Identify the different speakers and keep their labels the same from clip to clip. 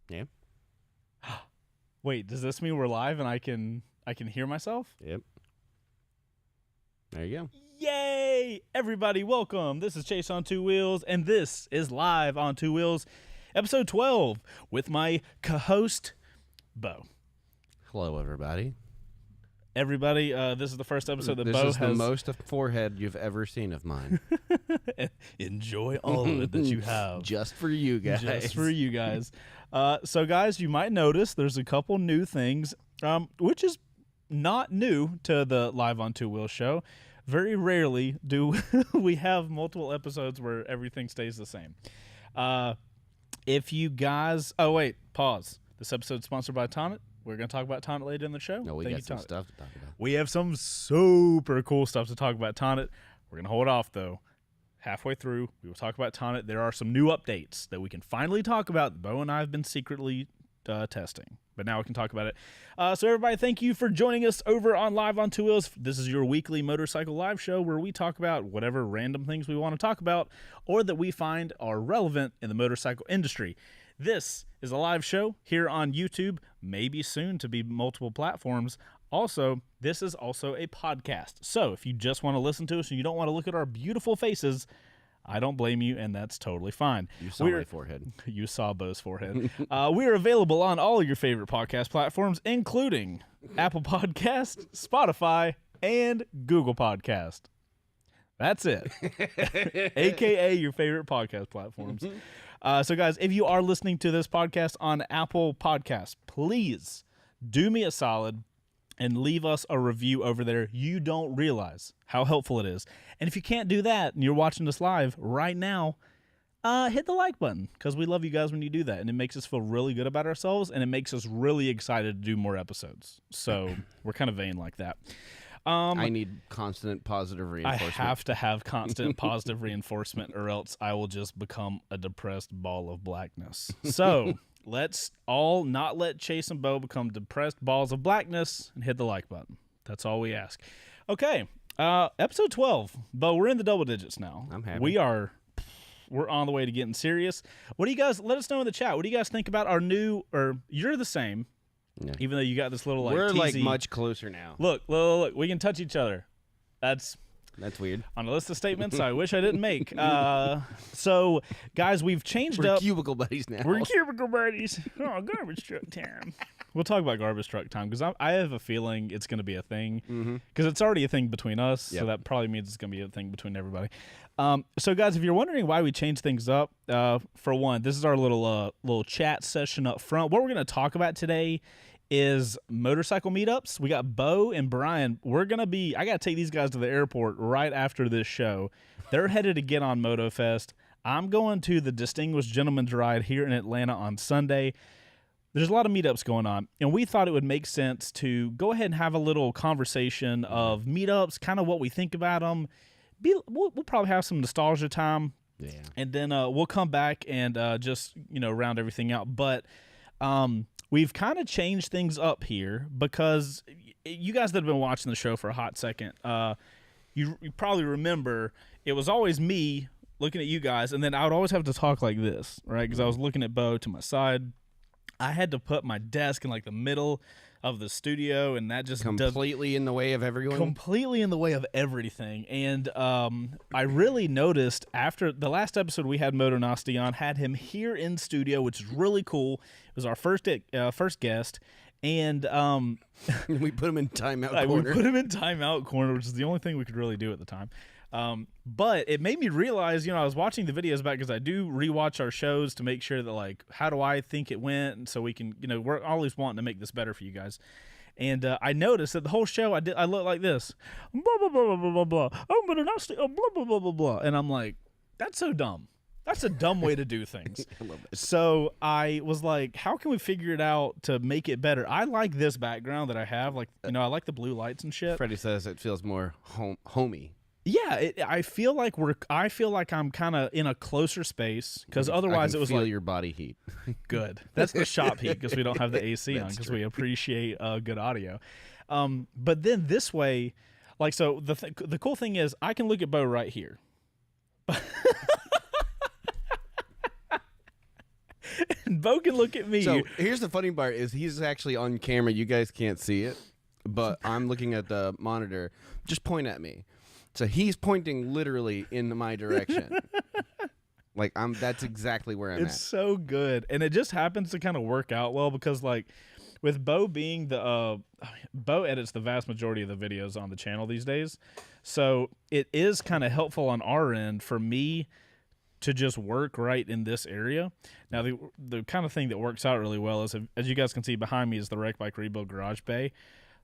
Speaker 1: Yeah.
Speaker 2: Wait, does this mean we're live and I can hear myself?
Speaker 1: Yep. There you go.
Speaker 2: Yay! Everybody, welcome. This is Chaseontwowheels, and this is Live on Two Wheels, episode 12, with my co-host, Bo.
Speaker 1: Hello, everybody.
Speaker 2: Everybody, this is the first episode that Bo has...
Speaker 1: This is the most forehead you've ever seen of mine.
Speaker 2: Enjoy all of it that you have.
Speaker 1: Just for you guys.
Speaker 2: Just for you guys. So, guys, you might notice there's a couple new things, which is not new to the Live on Two Wheels show. Very rarely do we have multiple episodes where everything stays the same. If you guys... Oh, wait. Pause. This episode's sponsored by Tonic. We're going to talk about Tonic later in the show.
Speaker 1: No, we got some stuff to talk about.
Speaker 2: We have some super cool stuff to talk about Tonic. We're going to hold off, though. Halfway through, we will talk about Tonic. There are some new updates that we can finally talk about that Bo and I have been secretly testing. But now we can talk about it. So everybody, thank you for joining us over on Live on Two Wheels. This is your weekly motorcycle live show where we talk about whatever random things we want to talk about or that we find are relevant in the motorcycle industry. This is a live show here on YouTube, maybe soon to be multiple platforms. Also, this is also a podcast. So if you just want to listen to us and you don't want to look at our beautiful faces, I don't blame you, and that's totally fine.
Speaker 1: You saw my forehead.
Speaker 2: You saw Bo's forehead. We are available on all of your favorite podcast platforms, including Apple Podcast, Spotify, and Google Podcast. That's it. AKA your favorite podcast platforms. So, guys, if you are listening to this podcast on Apple Podcasts, please do me a solid and leave us a review over there. You don't realize how helpful it is. And if you can't do that and you're watching this live right now, hit the like button because we love you guys when you do that. And it makes us feel really good about ourselves, and it makes us really excited to do more episodes. So we're kind of vain like that.
Speaker 1: I need constant positive reinforcement.
Speaker 2: I have to have constant positive reinforcement or else I will just become a depressed ball of blackness. So let's all not let Chase and Bo become depressed balls of blackness and hit the like button. That's all we ask. Okay, episode 12. Bo, we're in the double digits now.
Speaker 1: I'm happy.
Speaker 2: We're on the way to getting serious. What do you guys, let us know in the chat. What do you guys think about our new, or you're the same. Yeah. Even though you got this little
Speaker 1: we're
Speaker 2: teasy,
Speaker 1: like much closer now.
Speaker 2: Look, we can touch each other. That's
Speaker 1: weird.
Speaker 2: On a list of statements I wish I didn't make. So, guys, we've changed up.
Speaker 1: We're cubicle buddies now.
Speaker 2: We're cubicle buddies. Oh, garbage truck time. We'll talk about garbage truck time because I have a feeling it's going to be a thing because it's already a thing between us. Yep. So that probably means it's going to be a thing between everybody. So, guys, if you're wondering why we changed things up, for one, this is our little chat session up front. What we're going to talk about today is motorcycle meetups. We got Bo and Brian. I got to take these guys to the airport right after this show. They're headed to get on MotoFest. I'm going to the Distinguished Gentleman's Ride here in Atlanta on Sunday. There's a lot of meetups going on, and we thought it would make sense to go ahead and have a little conversation of meetups, kind of what we think about them. We'll probably have some nostalgia time, and then we'll come back and just round everything out. But we've kind of changed things up here because you guys that have been watching the show for a hot second, you probably remember it was always me looking at you guys, and then I would always have to talk like this, right? Because I was looking at Bo to my side. I had to put my desk in like the middle of the studio, and that just
Speaker 1: completely in the way of everyone.
Speaker 2: Completely in the way of everything. And I really noticed after the last episode we had Moto Nasty on, had him here in studio, which is really cool. It was our first guest, and
Speaker 1: we put him in timeout corner.
Speaker 2: We put him in timeout corner, which is the only thing we could really do at the time. But it made me realize, I was watching the videos back because I do rewatch our shows to make sure that, like, how do I think it went? And so we can, we're always wanting to make this better for you guys. And I noticed that the whole show I look like this, blah, blah, blah, blah, blah, blah, oh, but not blah, blah, blah, blah, blah. And I'm like, that's so dumb. That's a dumb way to do things.
Speaker 1: I love it.
Speaker 2: So I was like, how can we figure it out to make it better? I like this background that I have. Like, I like the blue lights and shit.
Speaker 1: Freddie says it feels more homey.
Speaker 2: Yeah, I feel like I'm kind of in a closer space because otherwise it was
Speaker 1: feel
Speaker 2: like
Speaker 1: your body heat.
Speaker 2: Good. That's the shop heat because we don't have the AC on because
Speaker 1: true.
Speaker 2: we appreciate good audio. But then this way, like, so the cool thing is I can look at Bo right here. Bo can look at me.
Speaker 1: So here's the funny part: is he's actually on camera. You guys can't see it, but I'm looking at the monitor. Just point at me. So he's pointing literally in my direction. Like that's exactly where I'm at.
Speaker 2: It's so good, and it just happens to kind of work out well because like with Bo being the Bo edits the vast majority of the videos on the channel these days, so it is kind of helpful on our end for me to just work right in this area. Now the kind of thing that works out really well is, as you guys can see behind me, is the Wreck Bike Rebuild Garage Bay.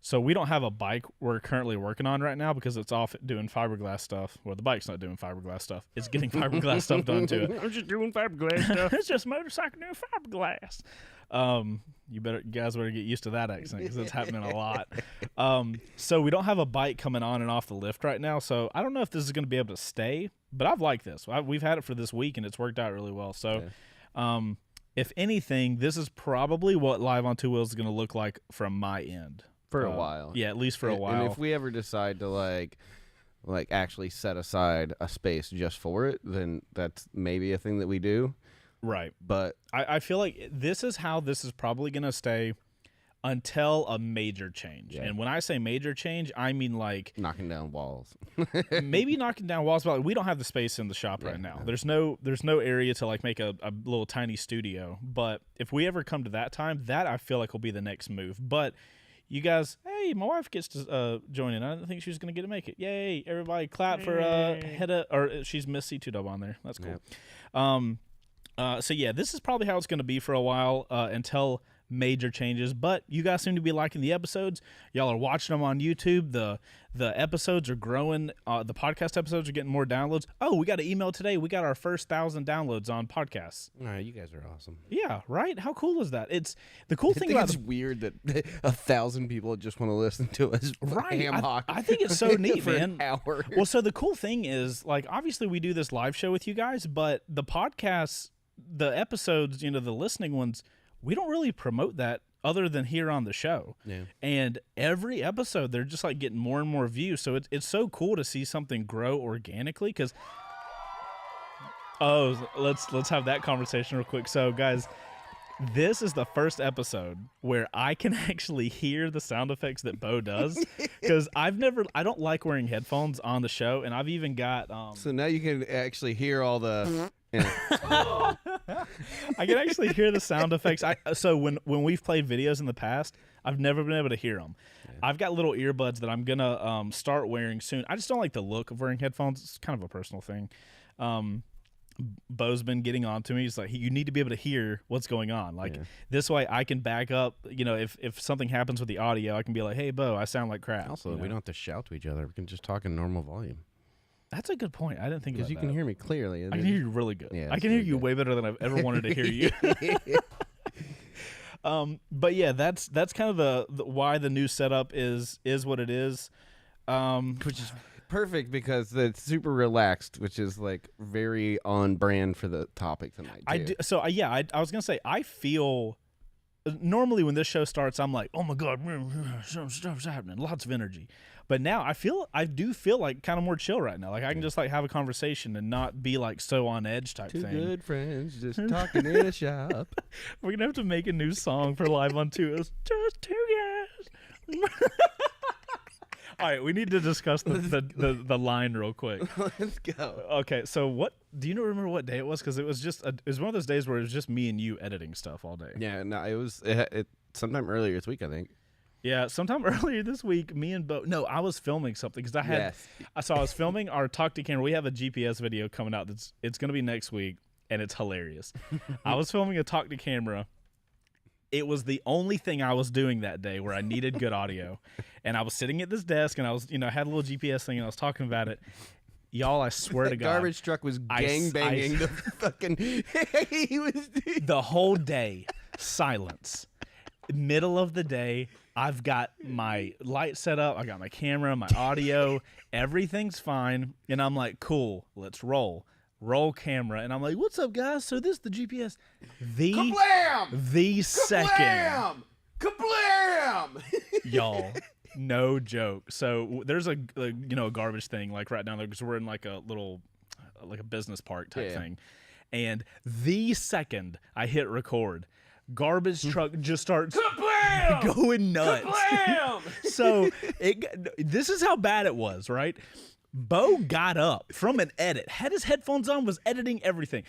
Speaker 2: So we don't have a bike we're currently working on right now because it's off doing fiberglass stuff. Well, the bike's not doing fiberglass stuff. It's getting fiberglass stuff done to it.
Speaker 1: I'm just doing fiberglass stuff.
Speaker 2: It's just a motorcycle doing fiberglass. You guys better get used to that accent because it's happening a lot. So we don't have a bike coming on and off the lift right now. So I don't know if this is going to be able to stay, but I've liked this. We've had it for this week and it's worked out really well. So, if anything, this is probably what Live on Two Wheels is going to look like from my end.
Speaker 1: For a while.
Speaker 2: Yeah, at least for a while.
Speaker 1: And if we ever decide to like actually set aside a space just for it, then that's maybe a thing that we do.
Speaker 2: Right.
Speaker 1: But
Speaker 2: I feel like this is how this is probably going to stay until a major change. Yeah. And when I say major change, I mean like
Speaker 1: knocking down walls.
Speaker 2: Maybe knocking down walls, but like, we don't have the space in the shop right now. No. There's no area to like make a little tiny studio. But if we ever come to that time, that I feel like will be the next move. But you guys, hey, my wife gets to join in. I didn't think she was going to get to make it. Yay, everybody clap for Hedda, or she's Miss C2Dub on there. That's cool. Yep. So, yeah, this is probably how it's going to be for a while until major changes. But you guys seem to be liking the episodes. Y'all are watching them on YouTube. The episodes are growing. The podcast episodes are getting more downloads. Oh, we got an email today. We got our first 1,000 downloads on podcasts.
Speaker 1: All right, you guys are awesome.
Speaker 2: Yeah, right? How cool is that? It's the cool thing about
Speaker 1: it's weird that 1,000 people just want to listen to us ham hock.
Speaker 2: I think it's so neat,
Speaker 1: for
Speaker 2: man.
Speaker 1: An hour.
Speaker 2: Well, so the cool thing is, like, obviously we do this live show with you guys, but the podcasts, the episodes, the listening ones, we don't really promote that other than here on the show.
Speaker 1: Yeah.
Speaker 2: And every episode, they're just like getting more and more views. So it's so cool to see something grow organically. Because let's have that conversation real quick. So guys, this is the first episode where I can actually hear the sound effects that Bo does, because I don't like wearing headphones on the show, and I've even got
Speaker 1: so now you can actually hear all the
Speaker 2: I can actually hear the sound effects. So when we've played videos in the past, I've never been able to hear them. Yeah. I've got little earbuds that I'm gonna start wearing soon. I just don't like the look of wearing headphones. It's kind of a personal thing. Bo's been getting on to me. He's like, you need to be able to hear what's going on. Like this way I can back up, if something happens with the audio, I can be like, hey, Bo, I sound like crap.
Speaker 1: Also, we don't have to shout to each other. We can just talk in normal volume.
Speaker 2: That's a good point. I didn't think about that.
Speaker 1: Because you can hear me clearly.
Speaker 2: I can hear you really good.
Speaker 1: Yeah,
Speaker 2: I can hear you way better than I've ever wanted to hear you. But yeah, that's kind of the why the new setup is what it is.
Speaker 1: Which is perfect because it's super relaxed, which is like very on brand for the topic tonight. Too.
Speaker 2: I was gonna say, I feel normally when this show starts, I'm like, oh my god, some stuff's happening, lots of energy. But now I do feel like kind of more chill right now. Like I can just like have a conversation and not be like so on edge type
Speaker 1: thing.
Speaker 2: Two
Speaker 1: good friends just talking in a shop.
Speaker 2: We're gonna have to make a new song for Live on Two. It's just two guys. All right, we need to discuss the line real quick.
Speaker 1: Let's go.
Speaker 2: Okay, so do you remember what day it was? Because it was it was one of those days where it was just me and you editing stuff all day.
Speaker 1: Yeah, no, it was sometime earlier this week, I think.
Speaker 2: Yeah, sometime earlier this week, me and Bo. No, I was filming something because I was filming our talk to camera. We have a GPS video coming out. It's going to be next week, and it's hilarious. I was filming a talk to camera. It was the only thing I was doing that day where I needed good audio, and I was sitting at this desk, and I was, I had a little GPS thing, and I was talking about it. Y'all, I swear to God,
Speaker 1: garbage truck was gangbanging the fucking. He was
Speaker 2: the whole day silence. Middle of the day, I've got my light set up, I got my camera, my audio, everything's fine, and I'm like, cool, let's roll camera, and I'm like, what's up, guys? So this is the GPS. The second,
Speaker 1: kablam,
Speaker 2: y'all, no joke. So there's a garbage thing like right down there because we're in like a little like a business park type thing. And the second I hit record, garbage truck just starts going nuts. So this is how bad it was, right? Bo got up from an edit, had his headphones on, was editing everything,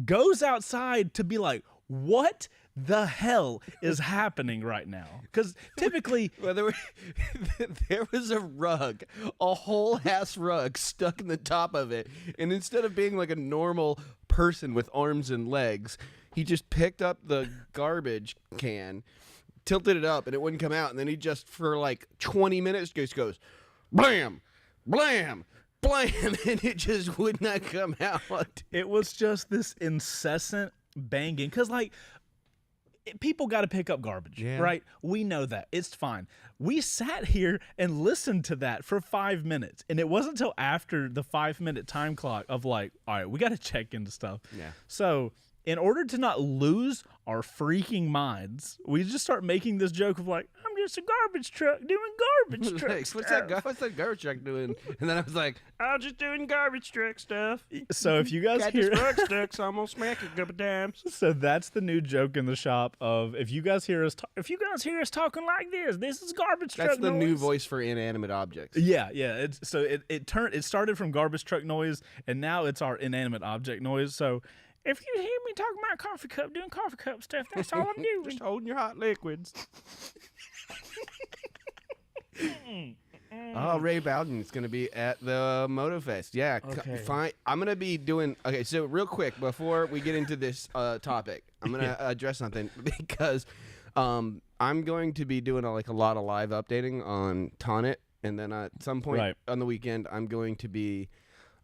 Speaker 2: goes outside to be like, what the hell is happening right now? Because typically...
Speaker 1: Well, there was a rug, a whole ass rug stuck in the top of it. And instead of being like a normal person with arms and legs, he just picked up the garbage can, tilted it up, and it wouldn't come out. And then he just, for like 20 minutes, just goes, blam, blam, blam, and it just would not come out.
Speaker 2: It was just this incessant banging. Because, like, people got to pick up garbage, right? We know that. It's fine. We sat here and listened to that for 5 minutes. And it wasn't until after the 5-minute time clock of like, all right, we got to check into stuff. Yeah. So in order to not lose our freaking minds, we just start making this joke of like, I'm just a garbage truck doing garbage truck
Speaker 1: like,
Speaker 2: stuff.
Speaker 1: What's that garbage truck doing? And then I was like,
Speaker 3: I'm just doing garbage truck stuff.
Speaker 2: So if you guys
Speaker 3: got
Speaker 2: hear
Speaker 3: this rug stuck, so I'm gonna smack it a couple times.
Speaker 2: So that's the new joke in the shop of if you guys hear us talking like this is garbage truck noise.
Speaker 1: That's the new voice for inanimate objects.
Speaker 2: Yeah. It started from garbage truck noise and now it's our inanimate object noise. So if you hear me talking about coffee cup, doing coffee cup stuff, that's all I'm doing.
Speaker 3: Just holding your hot liquids.
Speaker 1: Oh, Ray Bowden's going to be at the MotoFest. Yeah,
Speaker 2: okay.
Speaker 1: Fine. I'm going to be doing... Okay, so real quick, before we get into this topic, I'm going to address something because I'm going to be doing a lot of live updating on Tonic, and then at some point on the weekend, I'm going to be...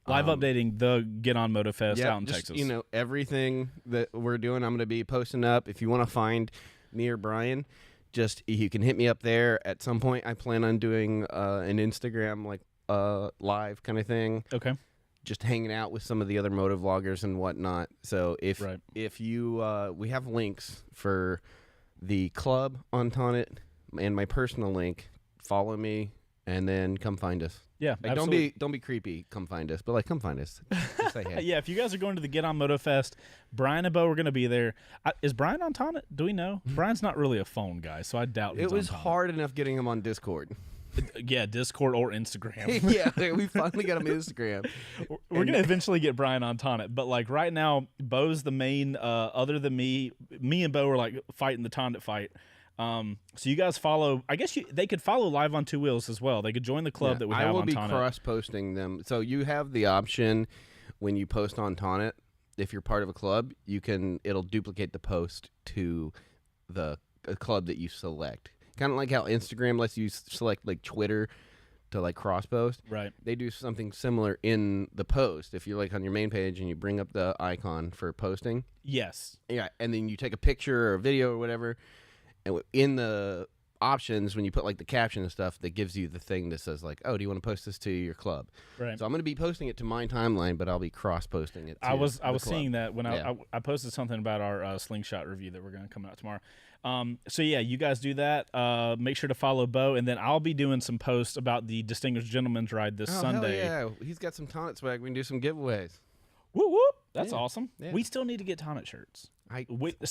Speaker 2: Live updating the Get On MotoFest out in
Speaker 1: just,
Speaker 2: Texas.
Speaker 1: You know, everything that we're doing, I'm going to be posting up. If you want to find me or Brian, just you can hit me up there at some point. I plan on doing an Instagram live kind of thing.
Speaker 2: Okay.
Speaker 1: Just hanging out with some of the other moto vloggers and whatnot. So if you we have links for the club on Tonic and my personal link. Follow me and then come find us.
Speaker 2: Yeah,
Speaker 1: like, don't be creepy. Come find us, but come find us. Just say hey.
Speaker 2: Yeah, if you guys are going to the Get On MotoFest, Brian and Bo are going to be there. Is Brian on Tonic? Do we know? Brian's not really a phone guy, so I doubt he's
Speaker 1: it was
Speaker 2: on Tonic.
Speaker 1: hard enough getting him on Discord.
Speaker 2: Yeah, Discord or Instagram.
Speaker 1: Yeah, we finally got him on Instagram.
Speaker 2: We're going to eventually get Brian on Tonic, but right now, Bo's the main. Other than me and Bo are fighting the Tonic fight. So you guys follow. I guess they could follow Live on Two Wheels as well. They could join the club that we have on Tonic.
Speaker 1: I will be cross-posting them. So you have the option when you post on Tonic. If you're part of a club, it'll duplicate the post to the club that you select. Kind of like how Instagram lets you select Twitter to cross-post.
Speaker 2: Right.
Speaker 1: They do something similar in the post. If you're on your main page and you bring up the icon for posting.
Speaker 2: Yes.
Speaker 1: Yeah, and then you take a picture or a video or whatever. And in the options, when you put the caption and stuff, that gives you the thing that says oh, do you want to post this to your club?
Speaker 2: Right.
Speaker 1: So I'm going to be posting it to my timeline, but I'll be cross-posting it.
Speaker 2: I was seeing that when I posted something about our slingshot review that we're going to come out tomorrow. So yeah, you guys do that. Make sure to follow Bo, and then I'll be doing some posts about the Distinguished Gentleman's Ride this Sunday.
Speaker 1: Hell yeah, he's got some Tonic swag. We can do some giveaways.
Speaker 2: Whoop whoop! That's awesome.
Speaker 1: Yeah.
Speaker 2: We still need to get Tonic shirts.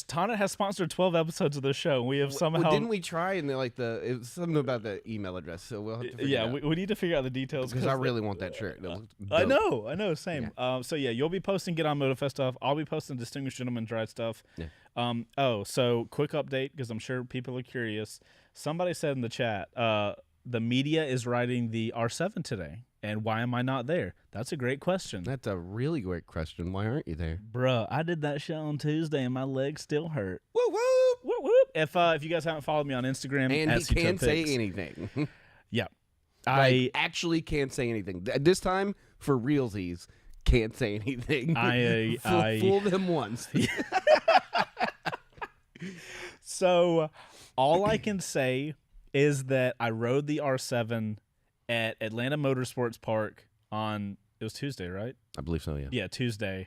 Speaker 2: Tonic has sponsored 12 episodes of this show. We have somehow.
Speaker 1: Well, didn't we try and it was something about the email address? So we'll have to figure it out.
Speaker 2: we need to figure out the details
Speaker 1: because I really want that shirt.
Speaker 2: I know, same. Yeah. So yeah, you'll be posting Get On MotoFest stuff. I'll be posting Distinguished Gentleman's Ride stuff. Yeah. So quick update because I'm sure people are curious. Somebody said in the chat, the media is riding the R7 today. And why am I not there? That's a great question.
Speaker 1: That's a really great question. Why aren't you there?
Speaker 2: Bruh, I did that show on Tuesday and my legs still hurt.
Speaker 1: Whoop, whoop.
Speaker 2: Whoop, whoop. If you guys haven't followed me on Instagram,
Speaker 1: and he can't say anything.
Speaker 2: Yeah.
Speaker 1: I actually can't say anything. This time, for realsies, can't say anything. Fool them once.
Speaker 2: So, all I can say is that I rode the R7 at Atlanta Motorsports Park it was Tuesday, right?
Speaker 1: I believe so, yeah.
Speaker 2: Yeah, Tuesday.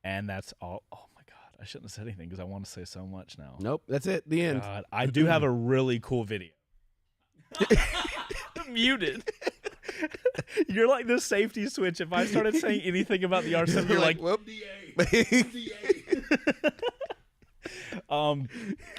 Speaker 2: And that's all. Oh, my God. I shouldn't have said anything because I want to say so much now.
Speaker 1: Nope, that's it. The end.
Speaker 2: God, I do have a really cool video. Muted. You're like the safety switch. If I started saying anything about the R7, you're like,
Speaker 1: whoop.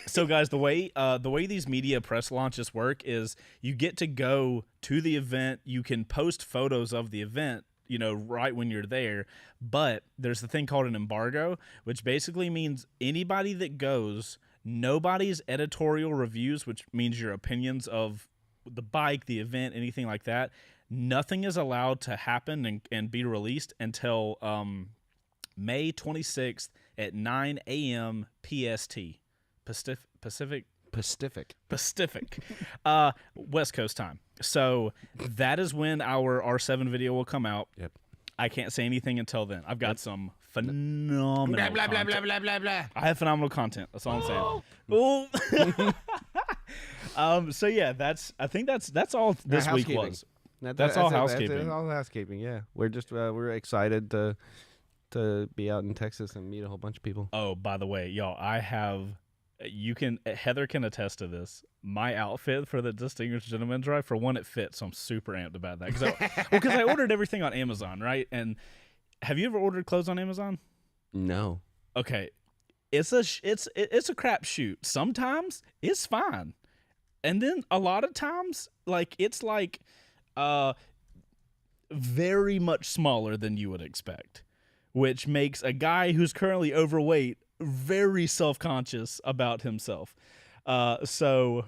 Speaker 2: So guys, the way these media press launches work is you get to go to the event. You can post photos of the event, right when you're there. But there's the thing called an embargo, which basically means anybody that goes, nobody's editorial reviews, which means your opinions of the bike, the event, anything like that, nothing is allowed to happen and be released until May 26th at 9 a.m. PST, Pacific, West Coast time. So that is when our R7 video will come out.
Speaker 1: Yep.
Speaker 2: I can't say anything until then. I've got some phenomenal content. I have phenomenal content. That's all I'm saying. So yeah, I think that's all this week was. That's all housekeeping.
Speaker 1: That's all housekeeping. Yeah, we're just we're excited to be out in Texas and meet a whole bunch of people.
Speaker 2: Oh, by the way, y'all, Heather can attest to this. My outfit for the Distinguished Gentleman's Drive, for one, it fits, so I'm super amped about that. Because I ordered everything on Amazon, right? And have you ever ordered clothes on Amazon?
Speaker 1: No.
Speaker 2: Okay, it's a crap shoot. Sometimes it's fine, and then a lot of times, it's very much smaller than you would expect, which makes a guy who's currently overweight very self-conscious about himself. So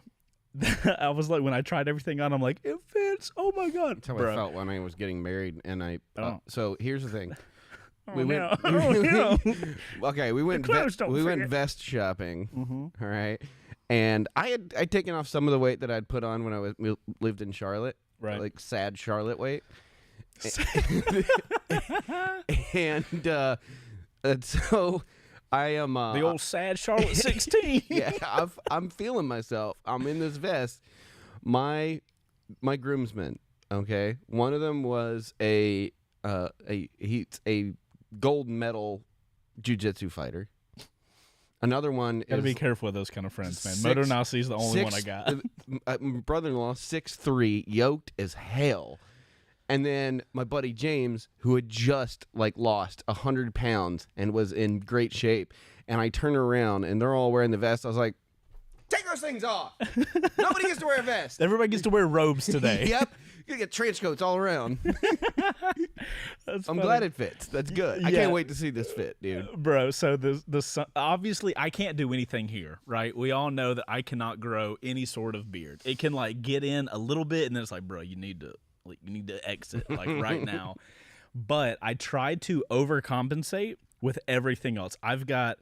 Speaker 2: I was like, when I tried everything on, I'm like, it fits. Oh my God.
Speaker 1: That's how I felt when I was getting married. And so here's the thing.
Speaker 3: We went
Speaker 1: vest shopping.
Speaker 2: Mm-hmm.
Speaker 1: All right. And I'd taken off some of the weight that I'd put on when we lived in Charlotte.
Speaker 2: Right.
Speaker 1: Like sad Charlotte weight. and so I am
Speaker 2: the old sad Charlotte 16.
Speaker 1: Yeah, I'm feeling myself. I'm in this vest. My groomsmen. Okay, one of them was he's a gold medal jiu-jitsu fighter. Another one
Speaker 2: Gotta be careful with those kind of friends, man. Moto Nazi's the only one I got.
Speaker 1: My brother-in-law, 6'3", yoked as hell. And then my buddy James, who had just lost 100 pounds and was in great shape. And I turn around and they're all wearing the vest. I was like, take those things off. Nobody gets to wear a vest.
Speaker 2: Everybody gets to wear robes today.
Speaker 1: Yep. You get trench coats all around. I'm glad it fits. That's good. I can't wait to see this fit, dude.
Speaker 2: Bro, so obviously I can't do anything here, right? We all know that I cannot grow any sort of beard. It can get in a little bit and then it's like, bro, you need to exit right now. But I tried to overcompensate with everything else. I've got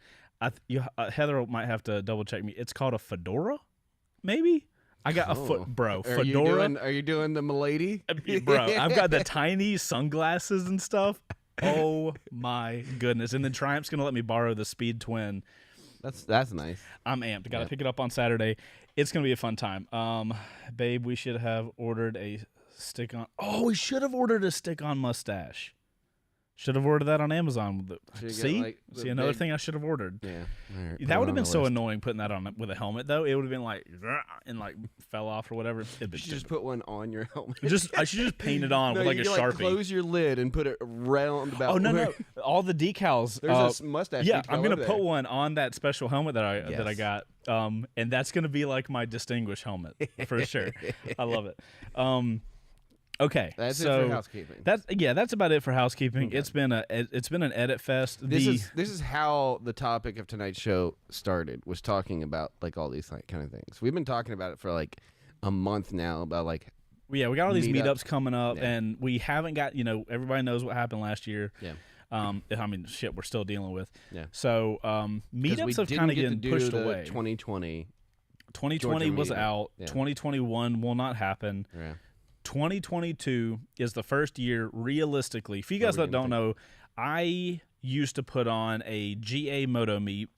Speaker 2: Heather might have to double check me. It's called a fedora, maybe. I got a fedora.
Speaker 1: Are you doing the milady?
Speaker 2: Bro, I've got the tiny sunglasses and stuff. Oh my goodness. And then Triumph's gonna let me borrow the Speed Twin.
Speaker 1: That's nice.
Speaker 2: I'm amped. Gotta pick it up on Saturday. It's gonna be a fun time. Babe, we should have ordered a stick-on. Oh, we should have ordered a stick-on mustache. Should have ordered that on Amazon. See another thing I should have ordered.
Speaker 1: Yeah, right,
Speaker 2: that would have been so annoying putting that on with a helmet though. It would have been fell off or whatever.
Speaker 1: You should just put one on your helmet.
Speaker 2: I should just paint it on with a Sharpie.
Speaker 1: Close your lid and put it round about.
Speaker 2: Oh no, all the decals.
Speaker 1: There's a mustache.
Speaker 2: Yeah, I'm gonna put one on that special helmet that I got. And that's gonna be my distinguished helmet for sure. I love it. Okay,
Speaker 1: that's it for housekeeping.
Speaker 2: That's about it for housekeeping.
Speaker 1: Okay.
Speaker 2: It's been an edit fest.
Speaker 1: This is how the topic of tonight's show started. Was talking about all these kind of things. We've been talking about it for a month now. About
Speaker 2: we got all these meetups coming up, and we haven't got everybody knows what happened last year.
Speaker 1: Yeah.
Speaker 2: I mean, shit, we're still dealing with.
Speaker 1: Yeah.
Speaker 2: So meetups have kind of getting pushed away.
Speaker 1: 2020
Speaker 2: was
Speaker 1: meetup.
Speaker 2: out.
Speaker 1: Yeah.
Speaker 2: 2021 will not happen.
Speaker 1: Yeah.
Speaker 2: 2022 is the first year, realistically. For you guys that don't know, I used to put on a GA moto meet.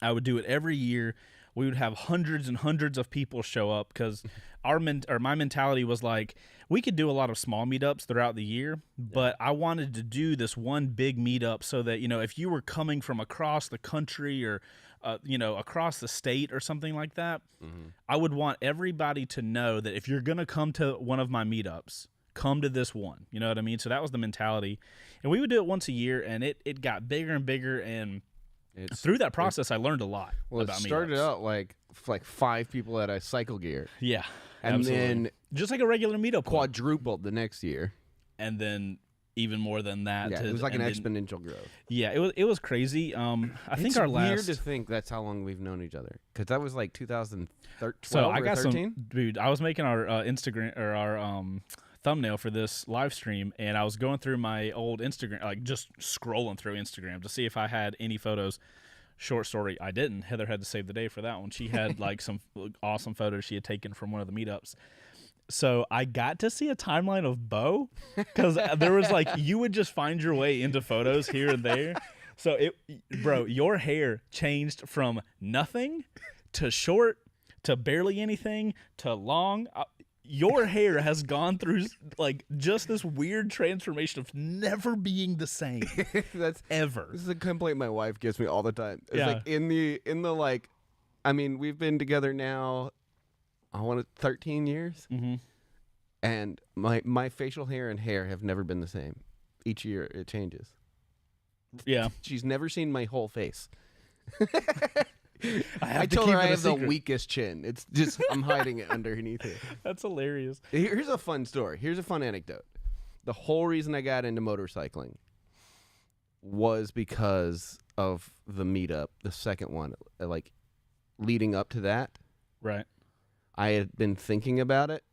Speaker 2: I would do it every year. We would have hundreds and hundreds of people show up because my mentality was we could do a lot of small meetups throughout the year, but I wanted to do this one big meetup so that, if you were coming from across the country or across the state or something like that, I would want everybody to know that if you're going to come to one of my meetups, come to this one. You know what I mean? So that was the mentality. And we would do it once a year, and it got bigger and bigger, and through that process, I learned a lot about
Speaker 1: it started
Speaker 2: meetups.
Speaker 1: out like 5 people at a cycle gear.
Speaker 2: Yeah.
Speaker 1: And
Speaker 2: absolutely.
Speaker 1: then
Speaker 2: just like a regular meetup.
Speaker 1: Quadrupled the next year.
Speaker 2: And then even more than that.
Speaker 1: Yeah, it was like an exponential growth.
Speaker 2: Yeah, it was crazy. I think our last.
Speaker 1: It's weird to think that's how long we've known each other, because that was like 2012
Speaker 2: so I
Speaker 1: or
Speaker 2: got
Speaker 1: 13?
Speaker 2: dude. I was making our Instagram or our thumbnail for this live stream, and I was going through my old Instagram, like just scrolling through Instagram to see if I had any photos. Short story, I didn't. Heather had to save the day for that one. She had like some awesome photos she had taken from one of the meetups. So I got to see a timeline of Bo, because there was like, you would just find your way into photos here and there. So bro, your hair changed from nothing to short to barely anything to long. Your hair has gone through like just this weird transformation of never being the same. Ever.
Speaker 1: This is a complaint my wife gives me all the time. It's
Speaker 2: Yeah.
Speaker 1: like in the like, I mean, we've been together now, I want 13 years, and my facial hair and hair have never been the same. Each year it changes.
Speaker 2: Yeah.
Speaker 1: She's never seen my whole face.
Speaker 2: I
Speaker 1: told her I have the weakest chin. It's just I'm hiding it underneath here.
Speaker 2: That's hilarious.
Speaker 1: Here's a fun story. Here's a fun anecdote. The whole reason I got into motorcycling was because of the meetup, the second one. Like leading up to that,
Speaker 2: Right.
Speaker 1: I had been thinking about it,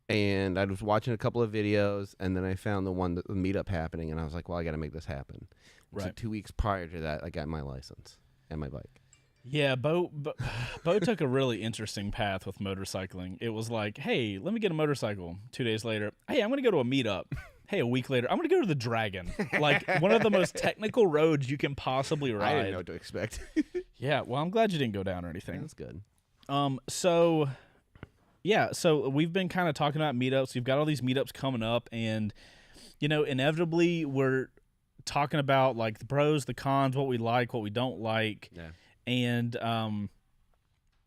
Speaker 1: and I was watching a couple of videos, and then I found the meetup happening, and I was like, well, I got to make this happen.
Speaker 2: Right.
Speaker 1: So 2 weeks prior to that, I got my license and my bike.
Speaker 2: Yeah, Bo took a really interesting path with motorcycling. It was like, hey, let me get a motorcycle. 2 days later, hey, I'm going to go to a meetup. Hey, a week later, I'm going to go to the Dragon. Like one of the most technical roads you can possibly ride.
Speaker 1: I didn't know what to expect.
Speaker 2: Yeah, well, I'm glad you didn't go down or anything.
Speaker 1: That's good.
Speaker 2: So we've been kind of talking about meetups. We've got all these meetups coming up, and, you know, inevitably we're talking about like the pros, the cons, what we like, what we don't like.
Speaker 1: Yeah.
Speaker 2: And,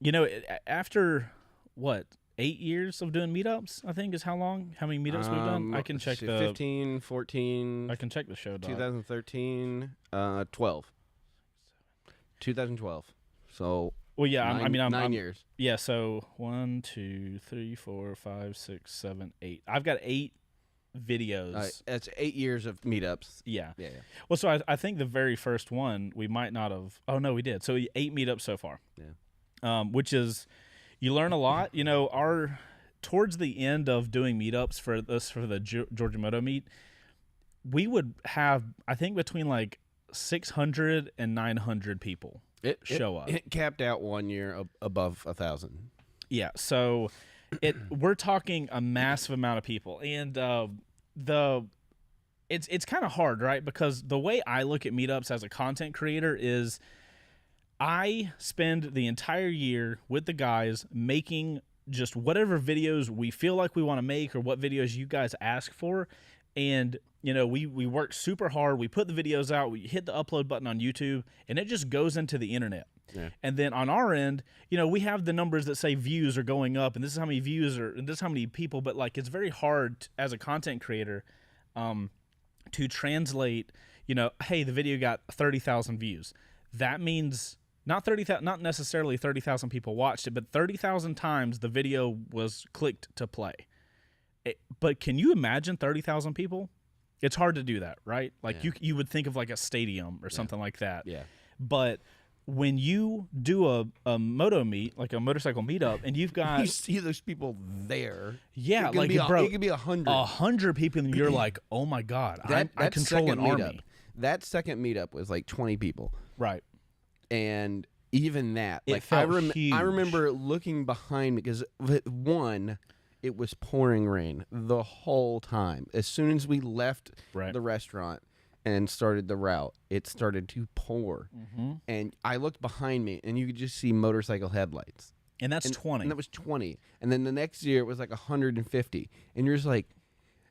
Speaker 2: you know, after, 8 years of doing meetups, I think is how many meetups we've done? I can check
Speaker 1: 15, 14.
Speaker 2: I can check the show doc.
Speaker 1: 2013, 12. 2012. So,
Speaker 2: Well, yeah, I'm
Speaker 1: 9 years.
Speaker 2: Yeah, so 1, 2, 3, 4, 5, 6, 7, 8. I've got 8 videos.
Speaker 1: That's 8 years of meetups.
Speaker 2: Yeah.
Speaker 1: Yeah.
Speaker 2: Well, so I think the very first one we might not have. Oh no, we did. So 8 meetups so far.
Speaker 1: Yeah.
Speaker 2: Which is, you learn a lot. You know, towards the end of doing meetups for the Georgia Moto Meet, we would have, I think, between like 600 and 900 people show up.
Speaker 1: It capped out 1 year above 1,000.
Speaker 2: Yeah. So we're talking a massive amount of people, and it's kind of hard, right? Because the way I look at meetups as a content creator is I spend the entire year with the guys making just whatever videos we feel like we want to make, or what videos you guys ask for. And, you know, we work super hard. We put the videos out. We hit the upload button on YouTube, and it just goes into the internet.
Speaker 1: Yeah.
Speaker 2: And then on our end, you know, we have the numbers that say views are going up, and this is how many views are, and this is how many people. But like, it's very hard as a content creator to translate, you know, hey, the video got 30,000 views. That means not necessarily 30,000 people watched it, but 30,000 times the video was clicked to play. But can you imagine 30,000 people? It's hard to do that, right? Like you would think of like a stadium or something like that.
Speaker 1: Yeah.
Speaker 2: But when you do a moto meet, like a motorcycle meetup, and you've got
Speaker 1: You see those people there.
Speaker 2: yeah,
Speaker 1: It can
Speaker 2: like
Speaker 1: be
Speaker 2: bro,
Speaker 1: it could be 100.
Speaker 2: 100 people, and you're like, oh my god, I control an
Speaker 1: second
Speaker 2: army.
Speaker 1: meetup, that second meetup was like 20 people,
Speaker 2: Right.
Speaker 1: and even that,
Speaker 2: It
Speaker 1: like
Speaker 2: felt
Speaker 1: I
Speaker 2: huge.
Speaker 1: remember looking behind me because one, it was pouring rain the whole time. As soon as we left
Speaker 2: Right.
Speaker 1: the restaurant and started the route, it started to pour.
Speaker 2: Mm-hmm.
Speaker 1: And I looked behind me, and you could just see motorcycle headlights.
Speaker 2: And that's
Speaker 1: And
Speaker 2: 20.
Speaker 1: And that was 20. And then the next year, it was like 150. And you're just like,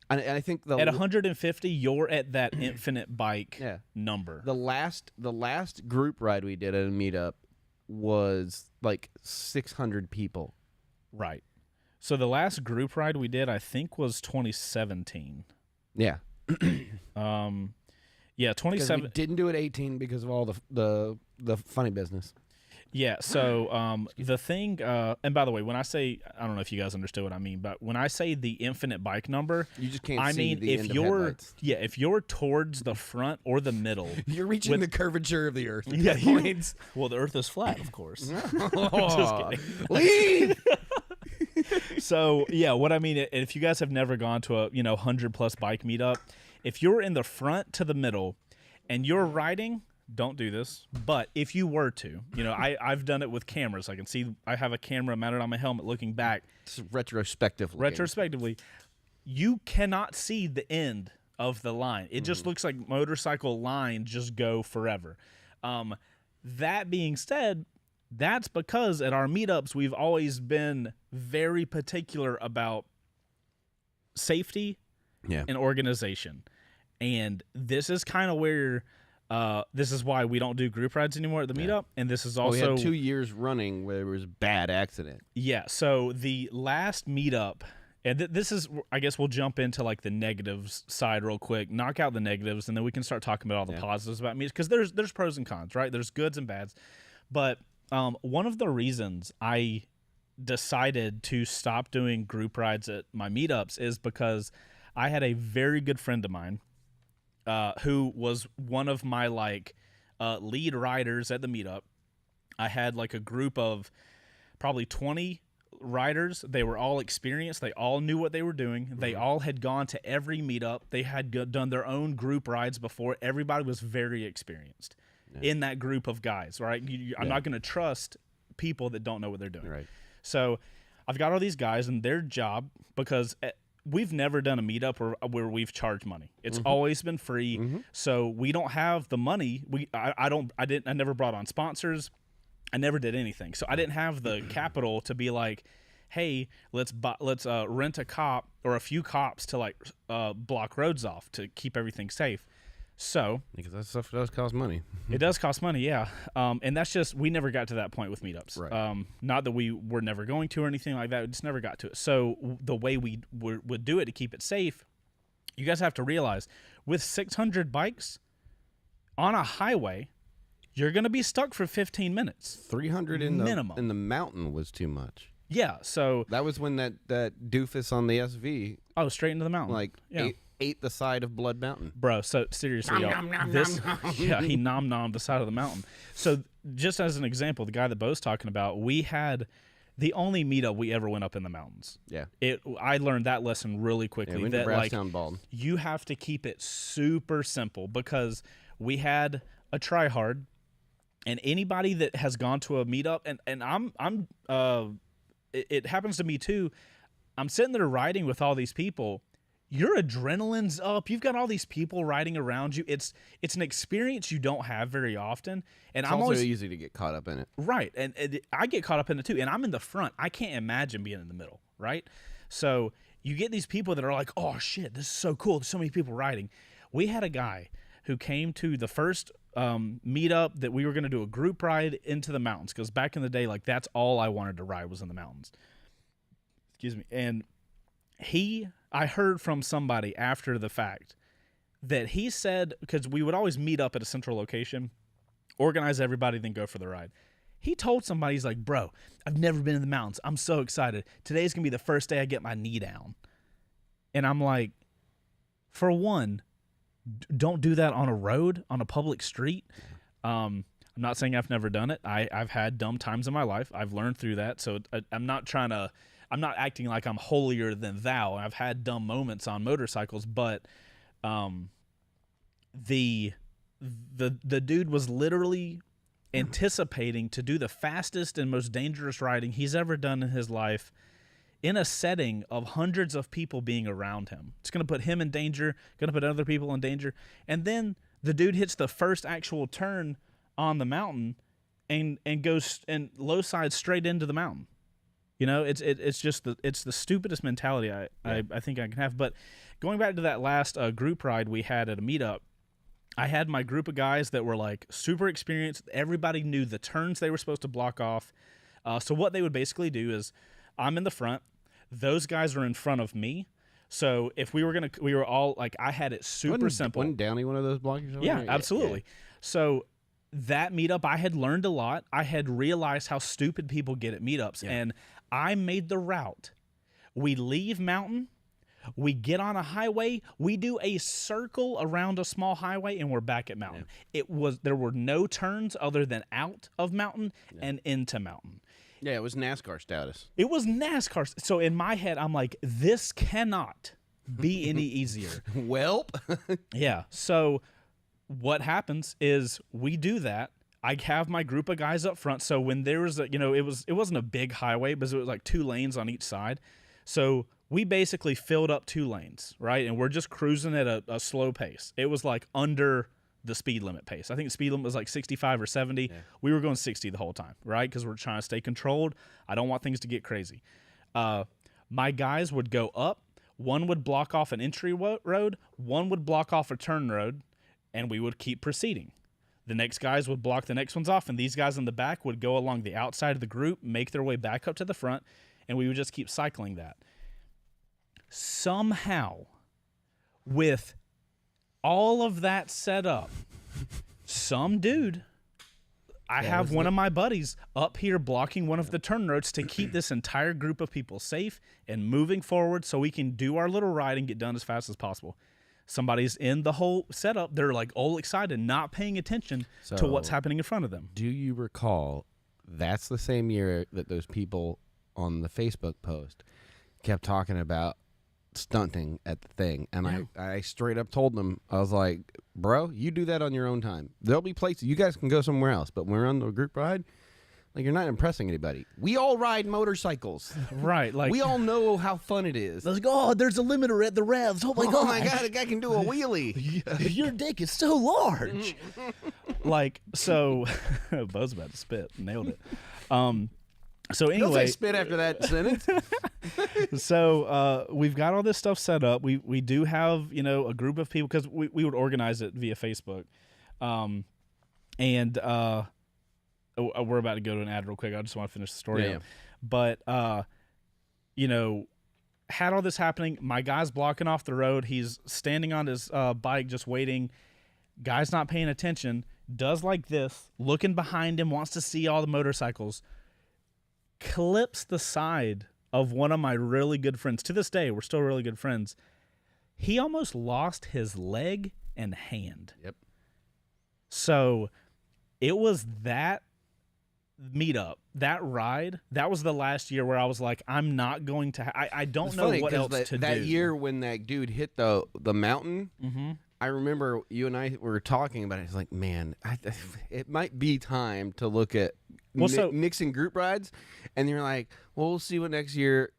Speaker 1: and I think
Speaker 2: At 150, you're at that infinite bike
Speaker 1: Yeah.
Speaker 2: number.
Speaker 1: the last group ride we did at a meetup was like 600 people.
Speaker 2: Right. So the last group ride we did, I think, was 2017.
Speaker 1: Yeah.
Speaker 2: Yeah,
Speaker 1: 2017. We didn't do it 18 because of all the funny business.
Speaker 2: Yeah, so the thing, and by the way, when I say, I don't know if you guys understood what I mean, but when I say the infinite bike number,
Speaker 1: you just can't
Speaker 2: I
Speaker 1: see
Speaker 2: mean
Speaker 1: the
Speaker 2: if
Speaker 1: end of
Speaker 2: you're
Speaker 1: headlights.
Speaker 2: if you're towards the front or the middle,
Speaker 1: You're reaching the curvature of the earth.
Speaker 2: yeah, well, the earth is flat, of course. Just kidding.
Speaker 1: Leave.
Speaker 2: So yeah, what I mean, if you guys have never gone to a 100+ bike meetup, if you're in the front to the middle and you're riding. Don't do this, but if you were to, I've done it with cameras. I can see I have a camera mounted on my helmet looking back.
Speaker 1: It's retrospectively.
Speaker 2: Retrospectively, you cannot see the end of the line. It just looks like motorcycle lines just go forever. That being said, that's because at our meetups, we've always been very particular about safety and organization. And this is kind of where... this is why we don't do group rides anymore at the meetup, and this is also
Speaker 1: we had 2 years running where there was bad accident.
Speaker 2: Yeah, so the last meetup, and this is, I guess we'll jump into like the negatives side real quick, knock out the negatives, and then we can start talking about all the positives about meetups, because there's pros and cons, right? There's goods and bads, but one of the reasons I decided to stop doing group rides at my meetups is because I had a very good friend of mine who was one of my lead riders at the meetup. I had like a group of probably 20 riders. They were all experienced. They all knew what they were doing. They all had gone to every meetup. They had done their own group rides before. Everybody was very experienced in that group of guys, right? I'm not going to trust people that don't know what they're doing.
Speaker 1: Right.
Speaker 2: So I've got all these guys, and their job, because we've never done a meetup where we've charged money. It's always been free. So we don't have the money. I never brought on sponsors. I never did anything. So I didn't have the capital to be like, hey, let's rent a cop or a few cops to block roads off to keep everything safe. So
Speaker 1: because that stuff does cost money.
Speaker 2: It does cost money, yeah. And that's just, we never got to that point with meetups.
Speaker 1: Right.
Speaker 2: Not that we were never going to or anything like that. We just never got to it. So the way we would do it to keep it safe, you guys have to realize, with 600 bikes on a highway, you're going to be stuck for 15 minutes.
Speaker 1: 300 in
Speaker 2: minimum.
Speaker 1: In the mountain was too much.
Speaker 2: Yeah, so...
Speaker 1: That was when that doofus on the SV...
Speaker 2: Oh, straight into the mountain.
Speaker 1: Ate the side of Blood Mountain.
Speaker 2: Bro, so seriously, y'all, he nom-nommed the side of the mountain. So just as an example, the guy that Bo's talking about, we had the only meetup we ever went up in the mountains.
Speaker 1: Yeah.
Speaker 2: I learned that lesson really quickly.
Speaker 1: Yeah, we went to Brasstown Bald.
Speaker 2: You have to keep it super simple, because we had a tryhard, and anybody that has gone to a meetup, and it happens to me too. I'm sitting there riding with all these people. Your adrenaline's up. You've got all these people riding around you. It's an experience you don't have very often. And
Speaker 1: it's
Speaker 2: I'm
Speaker 1: also
Speaker 2: always
Speaker 1: easy to get caught up in it.
Speaker 2: Right. And I get caught up in it too. And I'm in the front. I can't imagine being in the middle. Right. So you get these people that are like, oh shit, this is so cool. There's so many people riding. We had a guy who came to the first meetup that we were going to do a group ride into the mountains. Because back in the day, that's all I wanted to ride was in the mountains. Excuse me. And I heard from somebody after the fact that he said, because we would always meet up at a central location, organize everybody, then go for the ride. He told somebody, he's like, bro, I've never been in the mountains. I'm so excited. Today's going to be the first day I get my knee down. And I'm like, for one, don't do that on a road, on a public street. I'm not saying I've never done it. I've had dumb times in my life. I've learned through that. So I'm not acting like I'm holier than thou. I've had dumb moments on motorcycles, but the dude was literally anticipating to do the fastest and most dangerous riding he's ever done in his life in a setting of hundreds of people being around him. It's going to put him in danger, going to put other people in danger. And then the dude hits the first actual turn on the mountain and goes and low side straight into the mountain. It's just the stupidest mentality I think I can have. But going back to that last group ride we had at a meetup, I had my group of guys that were super experienced. Everybody knew the turns they were supposed to block off. So what they would basically do is, I'm in the front. those guys are in front of me. So if we were all like, I had it super simple.
Speaker 1: Wasn't Downey one of those bloggers?
Speaker 2: Yeah, absolutely. Yeah. So that meetup, I had learned a lot. I had realized how stupid people get at meetups, and I made the route. We leave mountain, we get on a highway, we do a circle around a small highway, and we're back at mountain. There were no turns other than out of mountain and into mountain.
Speaker 1: Yeah, it was NASCAR status.
Speaker 2: It was NASCAR. So in my head, I'm like, this cannot be any easier.
Speaker 1: Welp.
Speaker 2: Yeah. So what happens is we do that. I have my group of guys up front. So when there was it wasn't a big highway, but it was like 2 lanes on each side. So we basically filled up 2 lanes, right? And we're just cruising at a slow pace. It was like under the speed limit pace. I think the speed limit was like 65 or 70. Yeah. We were going 60 the whole time, right? Because we're trying to stay controlled. I don't want things to get crazy. My guys would go up. One would block off an entry road. One would block off a turn road, and we would keep proceeding. The next guys would block the next ones off, and these guys in the back would go along the outside of the group, make their way back up to the front, and we would just keep cycling that. Somehow, with all of that set up, some dude, I have one of my buddies up here blocking one of the turn roads to keep this entire group of people safe and moving forward so we can do our little ride and get done as fast as possible. Somebody's in the whole setup. They're like all excited, not paying attention to what's happening in front of them.
Speaker 1: Do you recall that's the same year that those people on the Facebook post kept talking about stunting at the thing, and I straight up told them, I was like, bro, you do that on your own time. There'll be places you guys can go somewhere else, but when we're on the group ride, like, you're not impressing anybody. We all ride motorcycles,
Speaker 2: right? Like,
Speaker 1: we all know how fun it is.
Speaker 2: Let's go. Oh, there's a limiter at the revs. Oh my god,
Speaker 1: a guy can do a wheelie.
Speaker 2: Your dick is so large. Like, so Bo's about to spit. Nailed it. So anyway,
Speaker 1: don't say spit after that sentence.
Speaker 2: So we've got all this stuff set up. We do have a group of people, because we would organize it via Facebook, and we're about to go to an ad real quick. I just want to finish the story up. But had all this happening. My guy's blocking off the road. He's standing on his bike just waiting. Guy's not paying attention. Does like this, looking behind him, wants to see all the motorcycles. Clips the side of one of my really good friends. To this day, we're still really good friends. He almost lost his leg and hand.
Speaker 1: Yep.
Speaker 2: So it was that meetup, that ride, that was the last year where I was like, I'm not going to I don't know what else to do.
Speaker 1: That year when that dude hit the mountain, I remember you and I were talking about it. It's like, man, it might be time to look at mixing group rides. And you're like, well, we'll see what next year,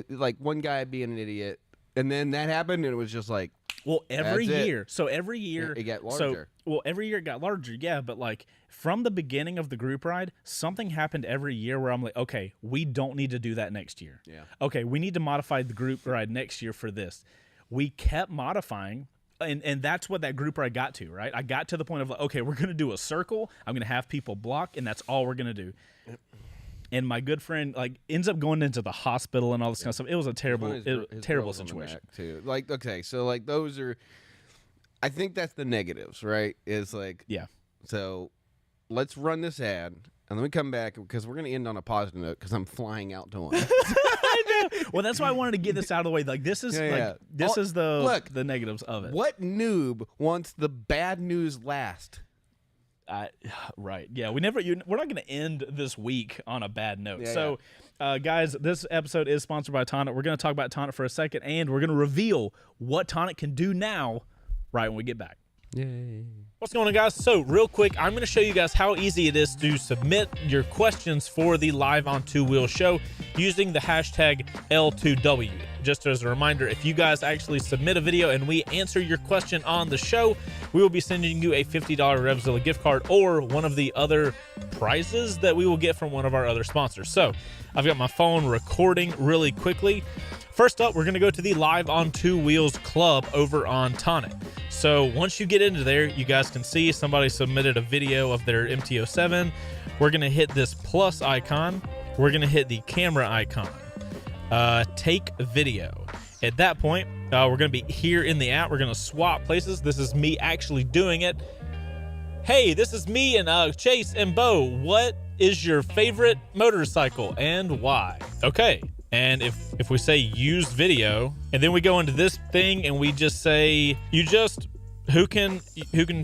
Speaker 1: like one guy being an idiot. And then that happened, and it was just like,
Speaker 2: well, every year. So every year
Speaker 1: it got larger.
Speaker 2: Every year it got larger, yeah. But like from the beginning of the group ride, something happened every year where I'm like, okay, we don't need to do that next year.
Speaker 1: Yeah.
Speaker 2: Okay, we need to modify the group ride next year for this. We kept modifying. And that's what that group ride got to, right? I got to the point of like, okay, we're going to do a circle. I'm going to have people block, and that's all we're going to do. Yep. And my good friend like ends up going into the hospital and all this kind of stuff. It was a terrible situation.
Speaker 1: Too. Like, okay, so like those are, I think that's the negatives, right? Is like,
Speaker 2: yeah.
Speaker 1: So let's run this ad, and then we come back because we're going to end on a positive note because I'm flying out to one.
Speaker 2: Well, that's why I wanted to get this out of the way. Like, this is this is the negatives of it.
Speaker 1: What noob wants the bad news last?
Speaker 2: Right. Yeah. We're not going to end this week on a bad note. Guys, this episode is sponsored by Tonic. We're going to talk about Tonic for a second, and we're going to reveal what Tonic can do now right when we get back.
Speaker 1: Yay.
Speaker 4: What's going on, guys? So real quick, I'm going to show you guys how easy it is to submit your questions for the Live on Two Wheels show using the hashtag L2W. Just as a reminder, if you guys actually submit a video and we answer your question on the show, we will be sending you a $50 Revzilla gift card or one of the other prizes that we will get from one of our other sponsors. So I've got my phone recording really quickly. First up, we're going to go to the Live on Two Wheels Club over on Tonic. So once you get into there, you guys can see somebody submitted a video of their MT-07. We're going to hit this plus icon. We're going to hit the camera icon. take video. At that point, we're going to be here in the app. We're going to swap places. This is me actually doing it. Hey, this is me and Chase and Bo. What is your favorite motorcycle and why? Okay. And if we say use video, and then we go into this thing and we just say, who can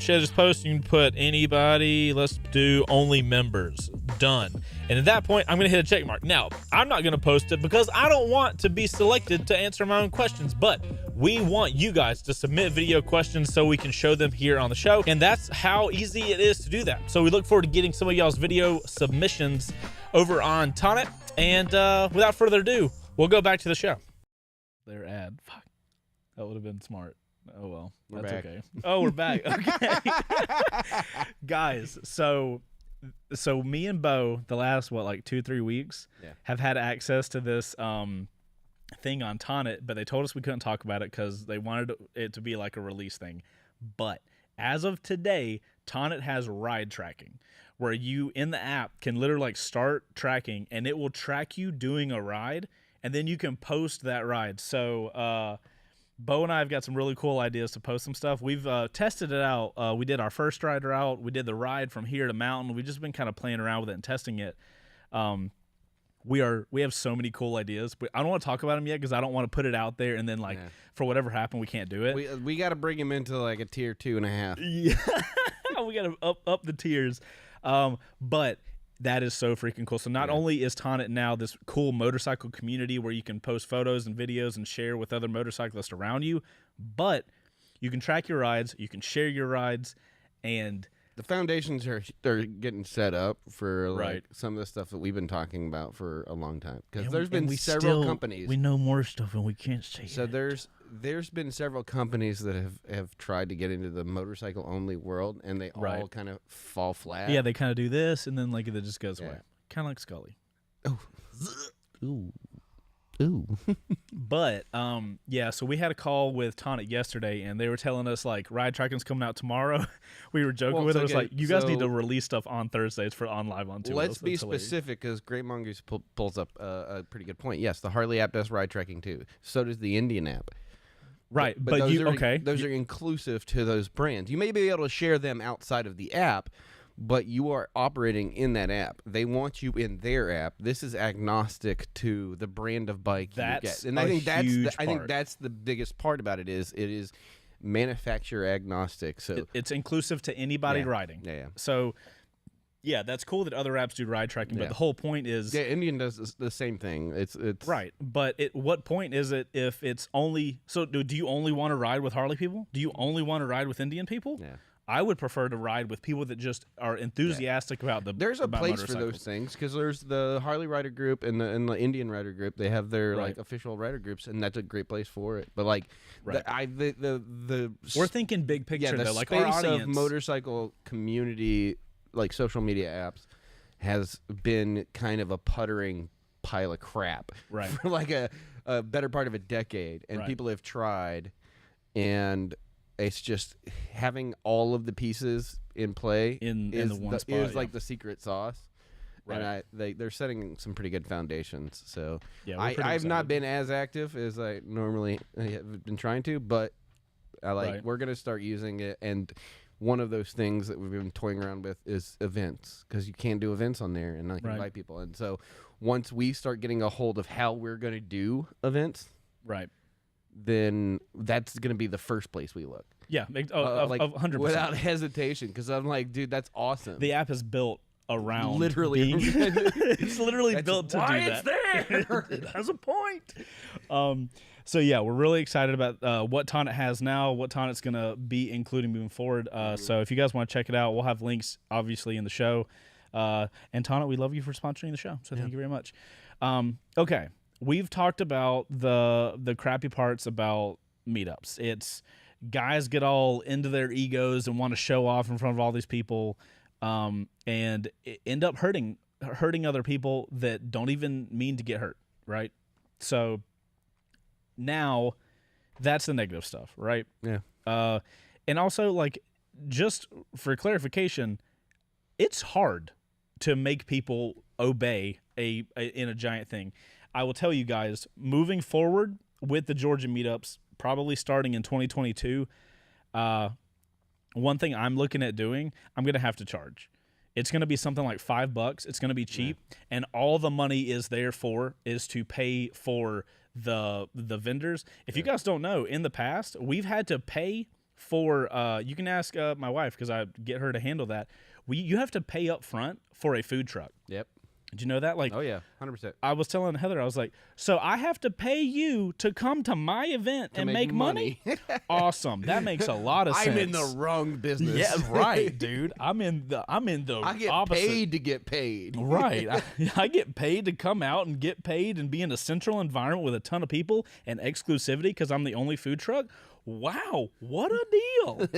Speaker 4: share this post? You can put anybody. Let's do only members. Done. And at that point, I'm going to hit a check mark. Now, I'm not going to post it because I don't want to be selected to answer my own questions, but we want you guys to submit video questions so we can show them here on the show. And that's how easy it is to do that. So we look forward to getting some of y'all's video submissions over on Tonic. And without further ado, we'll go back to the show.
Speaker 2: Their ad. Fuck. That would have been smart. Oh, well.
Speaker 1: We're
Speaker 2: That's
Speaker 1: back.
Speaker 2: okay. Oh, we're back. Okay. Guys, so me and Bo, the last, 2-3 weeks, have had access to this thing on Tonic, but they told us we couldn't talk about it because they wanted it to be like a release thing. But as of today, Tonic has ride tracking, where you in the app can literally start tracking, and it will track you doing a ride, and then you can post that ride. So Bo and I have got some really cool ideas to post some stuff. We've tested it out. We did our first ride route. We did the ride from here to mountain. We've just been kind of playing around with it and testing it. We have so many cool ideas. I don't want to talk about them yet because I don't want to put it out there and then for whatever happened, we can't do it.
Speaker 1: We got to bring him into like a tier 2.5.
Speaker 2: Yeah, we got to up the tiers. But that is so freaking cool. So not only is Tonic now this cool motorcycle community where you can post photos and videos and share with other motorcyclists around you, but you can track your rides, you can share your rides, and
Speaker 1: the foundations they're getting set up for some of the stuff that we've been talking about for a long time. Because there's been several companies.
Speaker 2: We know more stuff and we can't say
Speaker 1: so
Speaker 2: it.
Speaker 1: There's been several companies that have tried to get into the motorcycle only world, and they all kind of fall flat.
Speaker 2: Yeah, they kind of do this, and then it just goes away. Kind of like Scully.
Speaker 1: Oh. Ooh.
Speaker 2: But so we had a call with Tonic yesterday, and they were telling us ride tracking's coming out tomorrow. We were joking with it. It was you guys need to release stuff on Thursdays for on live on 2
Speaker 1: Let's be specific, because Great Mongoose pulls up a pretty good point. Yes, the Harley app does ride tracking too. So does the Indian app.
Speaker 2: Right, but
Speaker 1: those are inclusive to those brands. You may be able to share them outside of the app, but you are operating in that app. They want you in their app. This is agnostic to the brand of bike you get. And I think that's the biggest part about it is manufacturer agnostic. So
Speaker 2: it's inclusive to anybody riding.
Speaker 1: Yeah.
Speaker 2: So that's cool that other apps do ride tracking, but the whole point is
Speaker 1: Indian does the same thing. It's
Speaker 2: right. But what point is it if it's only do you only want to ride with Harley people? Do you only want to ride with Indian people?
Speaker 1: Yeah.
Speaker 2: I would prefer to ride with people that just are enthusiastic about the.
Speaker 1: There's a place for those things, because there's the Harley rider group and the Indian rider group. They have their official rider groups, and that's a great place for it. But
Speaker 2: we're thinking big picture
Speaker 1: the
Speaker 2: though.
Speaker 1: Space
Speaker 2: our audience
Speaker 1: of motorcycle community, social media apps, has been kind of a puttering pile of crap for a better part of a decade, and people have tried, and it's just having all of the pieces in play
Speaker 2: in the one spot
Speaker 1: is like the secret sauce. And they're setting some pretty good foundations. So I've not been as active as I normally have been trying to, but we're gonna start using it. And one of those things that we've been toying around with is events, because you can't do events on there and invite people. And so once we start getting a hold of how we're gonna do events, then that's going to be the first place we look.
Speaker 2: Yeah, 100%.
Speaker 1: Without hesitation, because I'm like, dude, that's awesome.
Speaker 2: The app is built around
Speaker 1: literally.
Speaker 2: It's literally built to do that.
Speaker 3: It's there.
Speaker 2: It has a point. So we're really excited about what Tonic has now, what Tonic's going to be including moving forward. So if you guys want to check it out, we'll have links obviously in the show. And Tonic, we love you for sponsoring the show. So thank you very much. Okay. We've talked about the crappy parts about meetups. It's guys get all into their egos and want to show off in front of all these people, and end up hurting other people that don't even mean to get hurt, right? So now that's the negative stuff, right?
Speaker 1: Yeah.
Speaker 2: And also, just for clarification, it's hard to make people obey in a giant thing. I will tell you guys, moving forward with the Georgia meetups, probably starting in 2022, one thing I'm looking at doing, I'm going to have to charge. It's going to be something like $5. It's going to be cheap, and all the money is to pay for the vendors. If you guys don't know, in the past, we've had to pay for you can ask my wife, because I get her to handle that. You have to pay up front for a food truck.
Speaker 1: Yep.
Speaker 2: Did you know that? Like,
Speaker 1: Oh yeah, 100%.
Speaker 2: I was telling Heather, I was like, so I have to pay you to come to my event and make money? Awesome. That makes a lot of sense.
Speaker 1: I'm in the wrong business.
Speaker 2: Yeah, right, dude. I'm in the
Speaker 1: I get
Speaker 2: opposite.
Speaker 1: paid to get paid.
Speaker 2: Right. I get paid to come out and get paid and be in a central environment with a ton of people and exclusivity because I'm the only food truck. Wow, what a deal.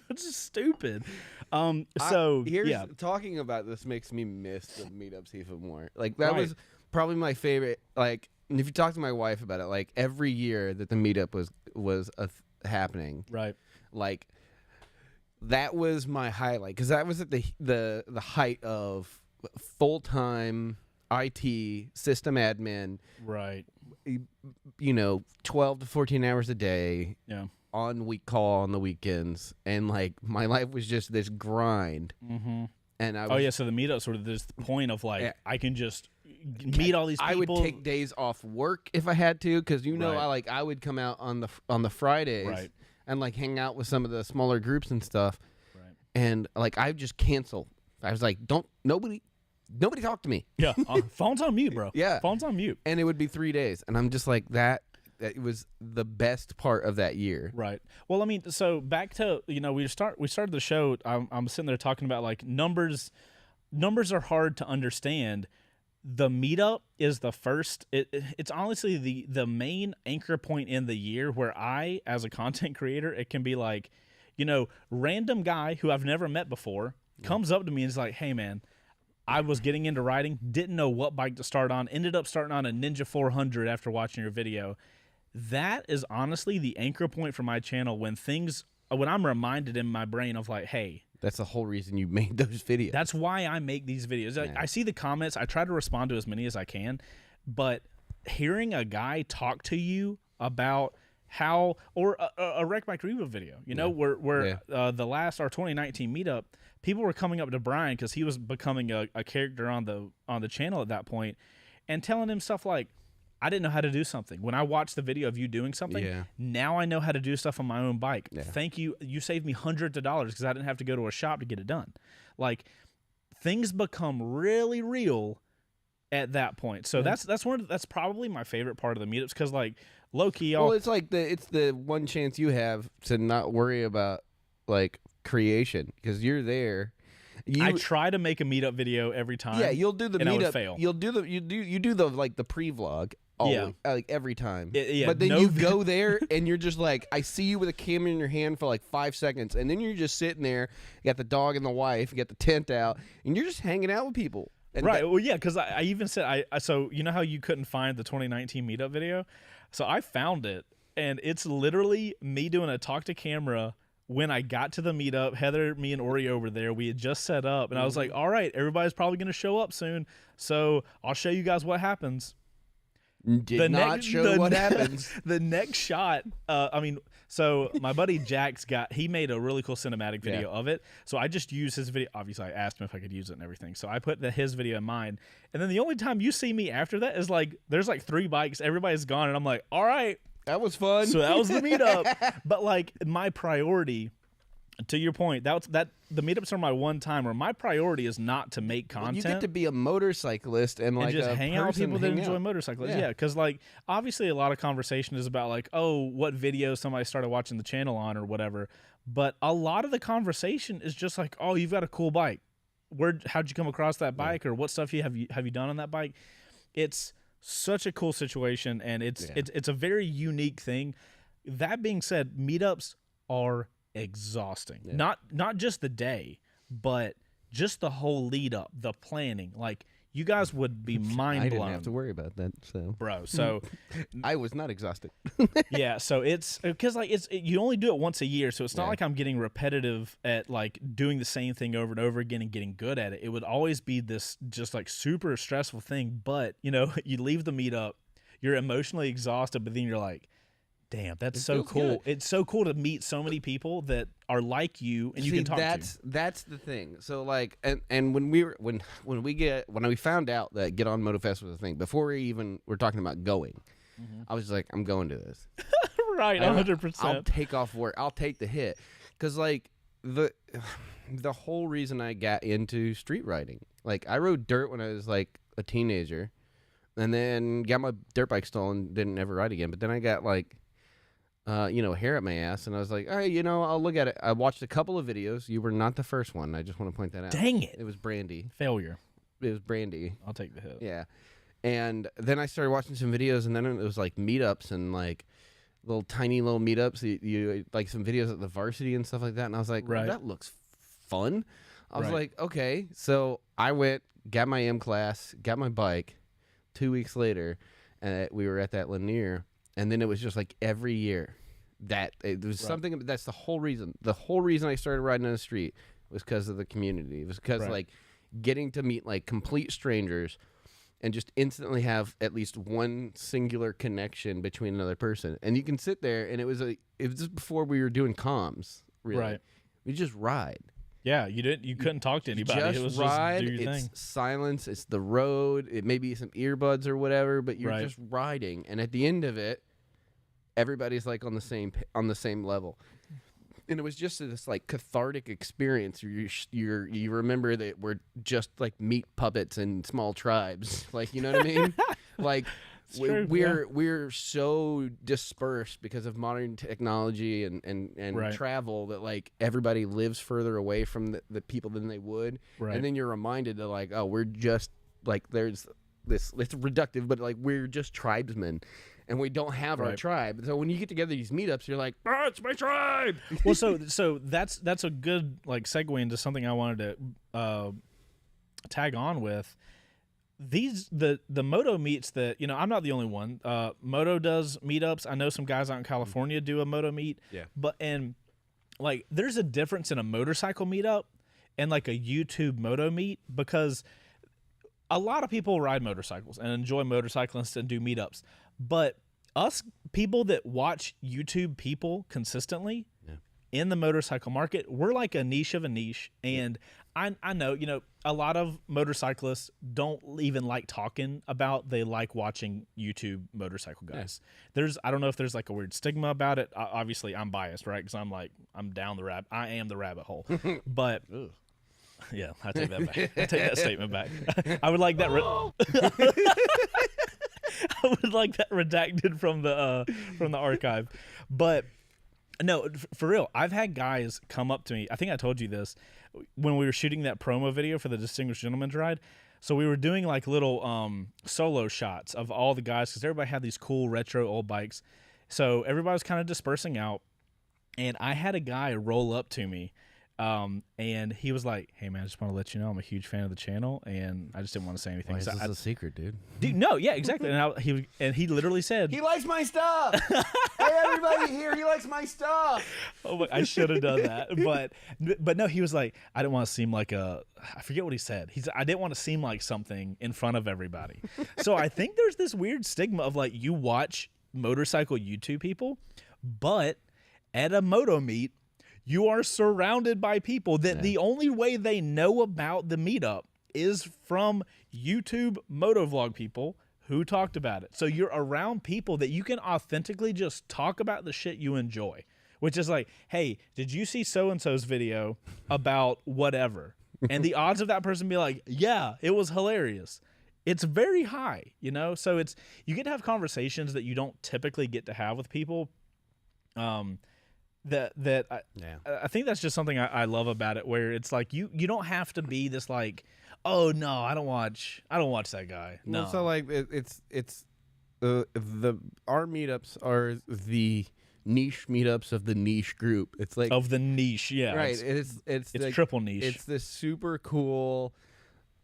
Speaker 2: It's stupid.
Speaker 1: Talking about this makes me miss the meetups even more. Like that was probably my favorite. Like, and if you talk to my wife about it, like every year that the meetup was happening,
Speaker 2: right?
Speaker 1: Like that was my highlight because that was at the height of full-time IT system admin,
Speaker 2: right?
Speaker 1: 12 to 14 hours a day.
Speaker 2: Yeah.
Speaker 1: On week call on the weekends, and like my life was just this grind.
Speaker 2: Mm-hmm.
Speaker 1: And I was,
Speaker 2: so the meetup sort of this point of like I can just meet all these people.
Speaker 1: I would take days off work if I had to, because I would come out on the Fridays and like hang out with some of the smaller groups and stuff.
Speaker 2: Right.
Speaker 1: And like I would just cancel. I was like, nobody talk to me.
Speaker 2: Yeah, phone's on mute, bro.
Speaker 1: Yeah,
Speaker 2: phone's on mute.
Speaker 1: And it would be 3 days, and I'm just like that. It was the best part of that year.
Speaker 2: Right. Well, I mean, so back to, we started the show. I'm sitting there talking about like numbers. Numbers are hard to understand. The meetup is the first. It's honestly the main anchor point in the year where I, as a content creator, it can be like, random guy who I've never met before comes up to me and is like, "Hey, man, I was getting into riding, didn't know what bike to start on, ended up starting on a Ninja 400 after watching your video." That is honestly the anchor point for my channel when I'm reminded in my brain of like, hey.
Speaker 1: That's the whole reason you made those videos.
Speaker 2: That's why I make these videos. I see the comments. I try to respond to as many as I can. But hearing a guy talk to you about how, or a Wreck Bike Review video, where the last, our 2019 meetup, people were coming up to Brian because he was becoming a character on the channel at that point and telling him stuff like, I didn't know how to do something. When I watched the video of you doing something, now I know how to do stuff on my own bike. Yeah. Thank you. You saved me hundreds of dollars because I didn't have to go to a shop to get it done. Like, things become really real at that point. So that's probably my favorite part of the meetups because, like, low key,
Speaker 1: it's like it's the one chance you have to not worry about like creation because you're there.
Speaker 2: I try to make a meetup video every time.
Speaker 1: Yeah, you'll do the meetup.
Speaker 2: I would fail.
Speaker 1: You do the like the pre-vlog. Always, like every time.
Speaker 2: But
Speaker 1: then you go there and you're just like, I see you with a camera in your hand for like 5 seconds, and then you're just sitting there. You got the dog and the wife, you got the tent out, and you're just hanging out with people. And
Speaker 2: right. Well, yeah, because I even said so you know how you couldn't find the 2019 meetup video, so I found it, and it's literally me doing a talk to camera. When I got to the meetup, Heather, me, and Oreo were there. We had just set up, and I was like, all right, everybody's probably going to show up soon, so I'll show you guys what happens.
Speaker 1: Did not show what happens.
Speaker 2: The next shot, so my buddy Jack's he made a really cool cinematic video of it, so I just used his video. Obviously, I asked him if I could use it and everything, so I put his video in mine, and then the only time you see me after that is like, there's like 3 bikes, everybody's gone, and I'm like, all right.
Speaker 1: That was fun.
Speaker 2: So that was the meetup. But like my priority, to your point, that the meetups are my one time where my priority is not to make content.
Speaker 1: You get to be a motorcyclist and like
Speaker 2: just hang out with people that enjoy motorcycles.
Speaker 1: Yeah,
Speaker 2: because like obviously a lot of conversation is about like, oh, what video somebody started watching the channel on or whatever. But a lot of the conversation is just like, oh, you've got a cool bike. How'd you come across that bike, or what stuff have you done on that bike? It's such a cool situation, and it's a very unique thing. That being said, meetups are exhausting. Not just the day, but just the whole lead up, the planning. Like, You guys would be mind
Speaker 1: I
Speaker 2: blown.
Speaker 1: didn't have to worry about that, so
Speaker 2: Bro, so
Speaker 1: I was not exhausted.
Speaker 2: yeah, so it's because like you only do it once a year, so it's not
Speaker 1: Yeah.
Speaker 2: like I'm getting repetitive at like doing the same thing over and over again and getting good at it. It would always be this just like super stressful thing, but you know, you leave the meetup, you're emotionally exhausted, but then you're like, damn, that's so
Speaker 1: feels
Speaker 2: cool.
Speaker 1: good.
Speaker 2: It's so cool to meet so many people that are like you and you
Speaker 1: See,
Speaker 2: can talk
Speaker 1: that's the thing. So like, and when we found out that Get On MotoFest was a thing, before we even were talking about going, I was like, I'm going to this.
Speaker 2: to. Right,
Speaker 1: I'll
Speaker 2: 100%.
Speaker 1: take off work. I'll take the hit, because like the whole reason I got into street riding, like I rode dirt when I was like a teenager, and then got my dirt bike stolen, didn't ever ride again. But then I got like, hair at my ass, and I was like, all right, I'll look at it. I watched a couple of videos. You were not the first one. I just want to point that out.
Speaker 2: Dang it.
Speaker 1: It was Brandy.
Speaker 2: Failure.
Speaker 1: It was Brandy.
Speaker 2: I'll take the hit.
Speaker 1: Yeah. And then I started watching some videos, and then it was like meetups and like tiny little meetups. You like some videos at the varsity and stuff like that. And I was like,
Speaker 2: Right.
Speaker 1: that looks fun. I was
Speaker 2: Right.
Speaker 1: like, okay. So I went, got my M class, got my bike. 2 weeks later, we were at that Lanier, and then it was just like every year that it was something. That's the whole reason. The whole reason I started riding on the street was because of the community. It was because like getting to meet like complete strangers and just instantly have at least one singular connection between another person. And you can sit there, and it was just before we were doing comms, really.
Speaker 2: Right.
Speaker 1: We just ride.
Speaker 2: Yeah, you couldn't talk to anybody.
Speaker 1: Just
Speaker 2: It was
Speaker 1: ride.
Speaker 2: just do your
Speaker 1: It's
Speaker 2: thing.
Speaker 1: silence. It's the road. It may be some earbuds or whatever, but you're
Speaker 2: Right.
Speaker 1: just riding. And at the end of it, everybody's like on the same level. And it was just this like cathartic experience. You remember that we're just like meat puppets and small tribes, like, you know what I mean? Like
Speaker 2: true,
Speaker 1: we're so dispersed because of modern technology and
Speaker 2: Right.
Speaker 1: travel that like everybody lives further away from the people than they would.
Speaker 2: Right.
Speaker 1: And then you're reminded that like, oh, we're just like there's this. It's reductive, but like we're just tribesmen. And we don't have our
Speaker 2: Right.
Speaker 1: tribe. So when you get together these meetups, you're like,
Speaker 3: Oh, it's my tribe.
Speaker 2: Well, so that's a good like segue into something I wanted to tag on with. The moto meets that I'm not the only one. Moto does meetups. I know some guys out in California do a moto meet.
Speaker 1: Yeah.
Speaker 2: And like there's a difference in a motorcycle meetup and like a YouTube moto meet, because a lot of people ride motorcycles and enjoy motorcyclists and do meetups. But us people that watch YouTube people consistently in the motorcycle market, we're like a niche of a niche. And I know, a lot of motorcyclists don't even like talking about, they like watching YouTube motorcycle guys. I don't know if there's like a weird stigma about it. Obviously I'm biased, right? Because I'm down I am the rabbit hole. But yeah, I take that back. I take that statement back. I would like that. I would like that redacted from the archive. But no, for real, I've had guys come up to me. I think I told you this when we were shooting that promo video for the Distinguished Gentleman's Ride. So we were doing like little solo shots of all the guys, because everybody had these cool retro old bikes. So everybody was kind of dispersing out, and I had a guy roll up to me. And he was like, "Hey man, I just want to let you know I'm a huge fan of the channel, and I just didn't want to say anything."
Speaker 1: why is
Speaker 2: So
Speaker 1: this a secret, dude?
Speaker 2: dude, no, yeah, exactly. And he literally said,
Speaker 1: He likes my stuff. Hey, everybody here, he likes my stuff.
Speaker 2: "Oh, my, I should have done that." But no, he was like, "I didn't want to seem like I forget what he said. He said I didn't want to seem like something in front of everybody." So I think there's this weird stigma of like, you watch motorcycle YouTube people, but at a moto meet, you are surrounded by people that the only way they know about the meetup is from YouTube motovlog people who talked about it. So you're around people that you can authentically just talk about the shit you enjoy, which is like, hey, did you see so-and-so's video about whatever? And the odds of that person be like, yeah, it was hilarious. It's very high, So you get to have conversations that you don't typically get to have with people. I think that's just something I love about it, where it's like you don't have to be this like, oh no, I don't watch that guy. No.
Speaker 1: Well, so like it's our meetups are the niche meetups of the niche group. It's like
Speaker 2: of the niche, yeah.
Speaker 1: right. It's
Speaker 2: It's
Speaker 1: like,
Speaker 2: triple niche.
Speaker 1: It's this super cool,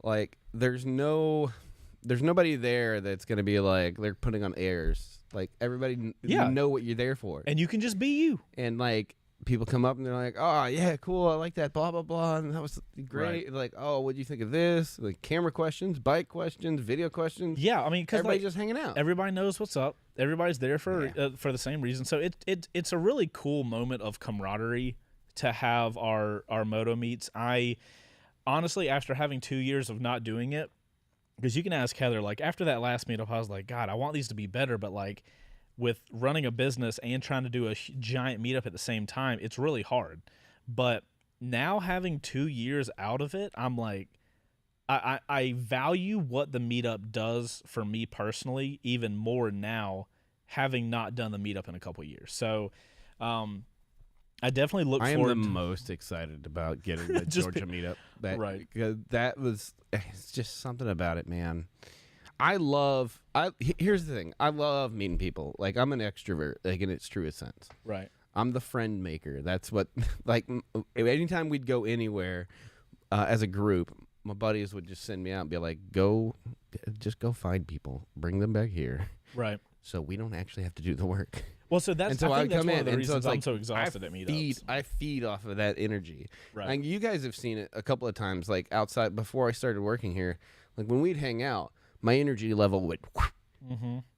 Speaker 1: like there's nobody there that's gonna be like they're putting on airs. Like everybody know what you're there for,
Speaker 2: and you can just be you.
Speaker 1: and like people come up and they're like, oh yeah, cool, I like that, blah blah blah, and that was great.
Speaker 2: Right.
Speaker 1: Like, oh, what do you think of this? Like camera questions, bike questions, video questions.
Speaker 2: Yeah, I mean, because
Speaker 1: everybody's just hanging out.
Speaker 2: Everybody knows what's up. Everybody's there for the same reason. So it's a really cool moment of camaraderie to have our moto meets. I honestly, after having 2 years of not doing it, because you can ask Heather, like after that last meetup, I was like, God, I want these to be better, but like with running a business and trying to do a giant meetup at the same time, it's really hard. But now having 2 years out of it, I'm like, I value what the meetup does for me personally even more now, having not done the meetup in a couple years. So I definitely look forward.
Speaker 1: I am the most excited about getting the Georgia meetup.
Speaker 2: Right.
Speaker 1: Because it's just something about it, man. Here's the thing. I love meeting people. Like, I'm an extrovert, like in its truest sense.
Speaker 2: Right.
Speaker 1: I'm the friend maker. That's what, like, anytime we'd go anywhere as a group, my buddies would just send me out and be like, just go find people. Bring them back here.
Speaker 2: Right.
Speaker 1: So we don't actually have to do the work.
Speaker 2: Well, so that's, I think that's one of the reasons I'm
Speaker 1: like,
Speaker 2: so exhausted at meetups.
Speaker 1: I feed off of that energy.
Speaker 2: Right.
Speaker 1: And you guys have seen it a couple of times, like outside before I started working here. Like when we'd hang out, my energy level would,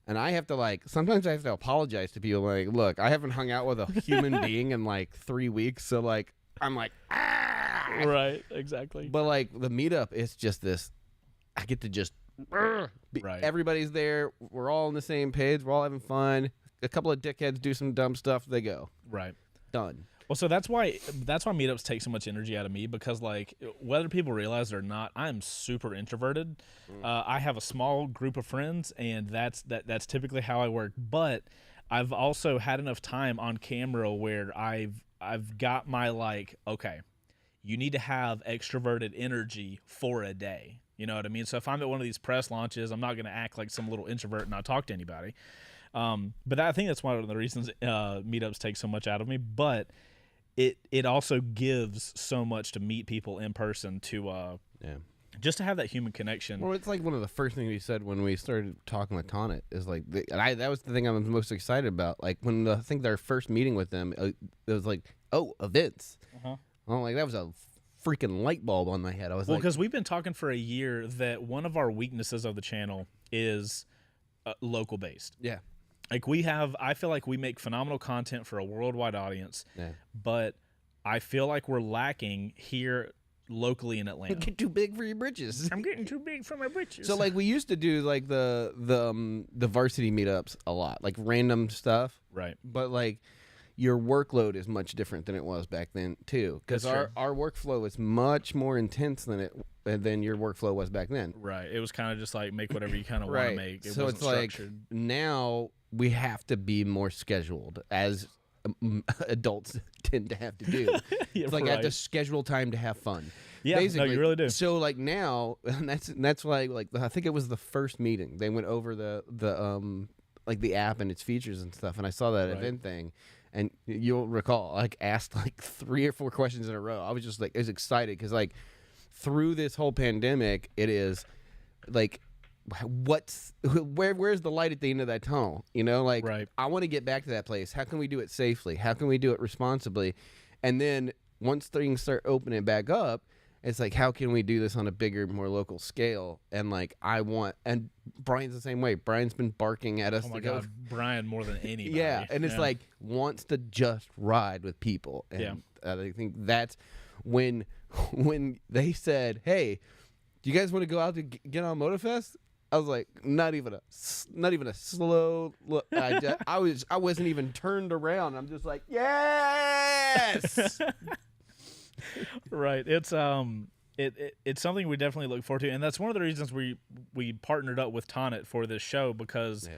Speaker 1: and I have to sometimes I have to apologize to people. Like, look, I haven't hung out with a human being in like 3 weeks, so like I'm like, ah.
Speaker 2: Right, exactly.
Speaker 1: But like the meetup, it's just this. I get to just, right. Everybody's there. We're all on the same page. We're all having fun. A couple of dickheads do some dumb stuff. They go.
Speaker 2: Right.
Speaker 1: Done.
Speaker 2: Well, so that's why meetups take so much energy out of me, because like whether people realize it or not, I'm super introverted. I have a small group of friends, and that's typically how I work. But I've also had enough time on camera where I've got my like, okay, you need to have extroverted energy for a day. You know what I mean? So if I'm at one of these press launches, I'm not going to act like some little introvert and not talk to anybody. But I think that's one of the reasons meetups take so much out of me. But it also gives so much to meet people in person, to just to have that human connection.
Speaker 1: Well, it's like one of the first things we said when we started talking with Tonic is like, that was the thing I was most excited about. Like when I think their first meeting with them, it was like, oh, events. I'm like, that was a freaking light bulb on my head. I was like,
Speaker 2: because we've been talking for a year that one of our weaknesses of the channel is local based.
Speaker 1: Yeah.
Speaker 2: Like I feel like we make phenomenal content for a worldwide audience, but I feel like we're lacking here locally in Atlanta.
Speaker 1: You get too big for your britches.
Speaker 3: I'm getting too big for my britches.
Speaker 1: So like we used to do like the varsity meetups a lot, like random stuff.
Speaker 2: Right.
Speaker 1: But like your workload is much different than it was back then too, because our workflow is much more intense than your workflow was back then.
Speaker 2: Right. It was kind of just like make whatever you kind of want to make. It
Speaker 1: so
Speaker 2: wasn't
Speaker 1: it's like
Speaker 2: structured.
Speaker 1: Now we have to be more scheduled, as adults tend to have to do. It's like I have to schedule time to have fun.
Speaker 2: Yeah,
Speaker 1: basically.
Speaker 2: No, you really do.
Speaker 1: So like now, and that's why like I think it was the first meeting they went over the like the app and its features and stuff, and I saw that event thing. And you'll recall, like, asked like 3 or 4 questions in a row. I was just like, I was excited because, like, through this whole pandemic, it is like, where's the light at the end of that tunnel? You know, like, I want to get back to that place. How can we do it safely? How can we do it responsibly? And then once things start opening back up, it's like, how can we do this on a bigger, more local scale? And like, and Brian's the same way. Brian's been barking at us.
Speaker 2: Oh my God, Brian more than anybody.
Speaker 1: Yeah, and it's like wants to just ride with people. And I think that's when they said, "Hey, do you guys want to go out to get on MotoFest?" I was like, not even a slow look. I wasn't even turned around. I'm just like, yes.
Speaker 2: Right. It's it's something we definitely look forward to, and that's one of the reasons we partnered up with Tonic for this show, because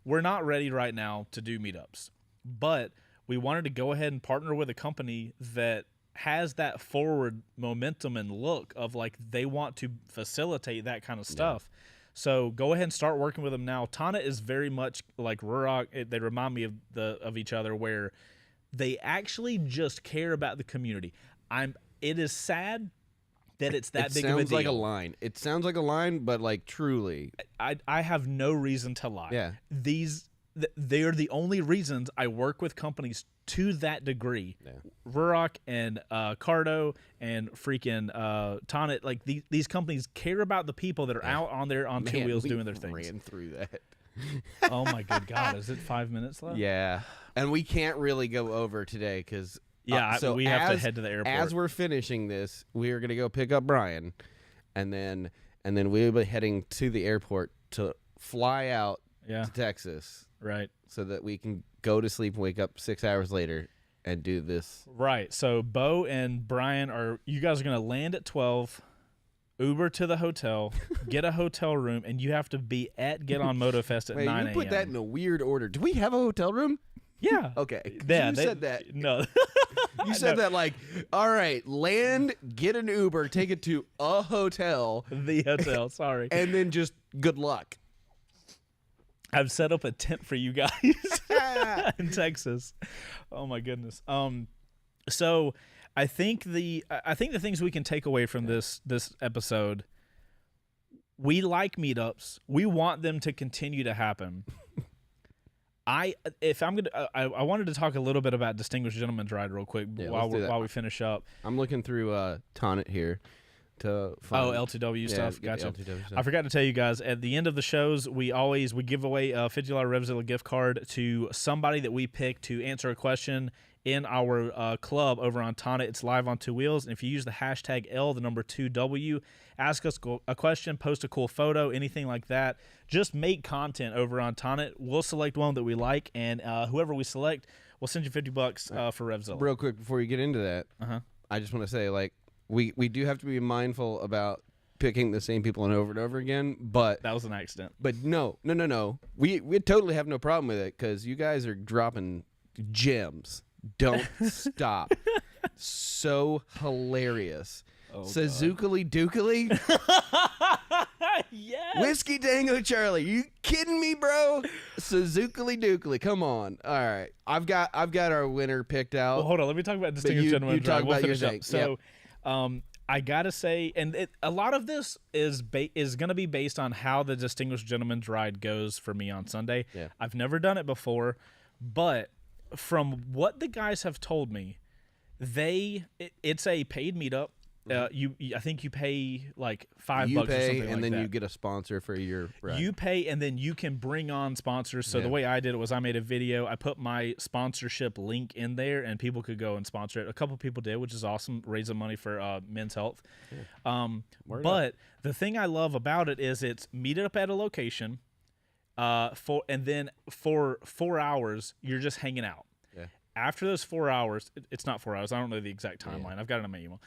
Speaker 2: we're not ready right now to do meetups, but we wanted to go ahead and partner with a company that has that forward momentum and look of like they want to facilitate that kind of stuff. So go ahead and start working with them now. Tonic is very much like Ruroc. They remind me of each other, where they actually just care about the community. It is sad
Speaker 4: that it's that
Speaker 1: it
Speaker 4: big of a
Speaker 1: sounds
Speaker 4: deal.
Speaker 1: like a line. It sounds like a line, but like truly.
Speaker 4: I have no reason to lie.
Speaker 1: Yeah.
Speaker 4: They are the only reasons I work with companies to that degree.
Speaker 1: Yeah.
Speaker 4: Ruroc and Cardo and freaking Tonic, like these companies care about the people that are out on two wheels doing their things.
Speaker 1: Ran through that.
Speaker 4: Oh my good God! Is it 5 minutes left?
Speaker 1: Yeah, and we can't really go over today because
Speaker 4: we have to head to the airport.
Speaker 1: As we're finishing this, we are gonna go pick up Brian, and then we'll be heading to the airport to fly out to Texas.
Speaker 4: Right.
Speaker 1: So that we can go to sleep and wake up 6 hours later and do this.
Speaker 4: Right. So Bo and Brian you guys are going to land at 12, Uber to the hotel, get a hotel room, and you have to be at Get On MotoFest at 9 a.m.
Speaker 1: You put that in a weird order. Do we have a hotel room?
Speaker 4: Yeah.
Speaker 1: Okay.
Speaker 4: Yeah,
Speaker 1: you said that.
Speaker 4: No.
Speaker 1: You said that like, all right, land, get an Uber, take it to a hotel.
Speaker 4: The hotel, sorry.
Speaker 1: And then just good luck.
Speaker 4: I've set up a tent for you guys in Texas. Oh my goodness. So I think the things we can take away from this episode, we like meetups. We want them to continue to happen. I wanted to talk a little bit about Distinguished Gentleman's Ride real quick while we finish up.
Speaker 1: I'm looking through Tonic here. To find,
Speaker 4: L2W stuff. Gotcha.
Speaker 1: L2W stuff.
Speaker 4: I forgot to tell you guys, at the end of the shows, we give away a $50 Revzilla gift card to somebody that we pick to answer a question in our club over on Tonic. It's live on Two Wheels. And if you use the hashtag L, the number 2W, ask us a question, post a cool photo, anything like that. Just make content over on Tonic. We'll select one that we like, and whoever we select, we'll send you $50 for Revzilla.
Speaker 1: Real quick before you get into that, I just want to say, like, we do have to be mindful about picking the same people and over again, but
Speaker 4: that was an accident.
Speaker 1: But no. We totally have no problem with it because you guys are dropping gems. Don't stop. So hilarious. Sazukali Dukali.
Speaker 4: Yes.
Speaker 1: Whiskey Tango Charlie. You kidding me, bro? Sazukali Dukali. Come on. All right. I've got our winner picked out.
Speaker 4: Well, hold on. Let me talk about Distinguished Gentleman's Ride.
Speaker 1: You talk about your
Speaker 4: thing.
Speaker 1: thing.
Speaker 4: So, I gotta say, and a lot of this is going to be based on how the Distinguished Gentleman's Ride goes for me on Sunday.
Speaker 1: Yeah.
Speaker 4: I've never done it before, but from what the guys have told me, it's a paid meetup. I think you pay like $5
Speaker 1: you
Speaker 4: or
Speaker 1: pay,
Speaker 4: something
Speaker 1: and
Speaker 4: like
Speaker 1: then
Speaker 4: that.
Speaker 1: you get a sponsor for your ride.
Speaker 4: You pay, and then you can bring on sponsors. So the way I did it was I made a video. I put my sponsorship link in there, and people could go and sponsor it. A couple people did, which is awesome, raising money for Men's Health. But the thing I love about it is it's meet up at a location, and then for 4 hours you're just hanging out.
Speaker 1: Yeah.
Speaker 4: After those 4 hours, it's not 4 hours. I don't know the exact timeline. I've got it in my email.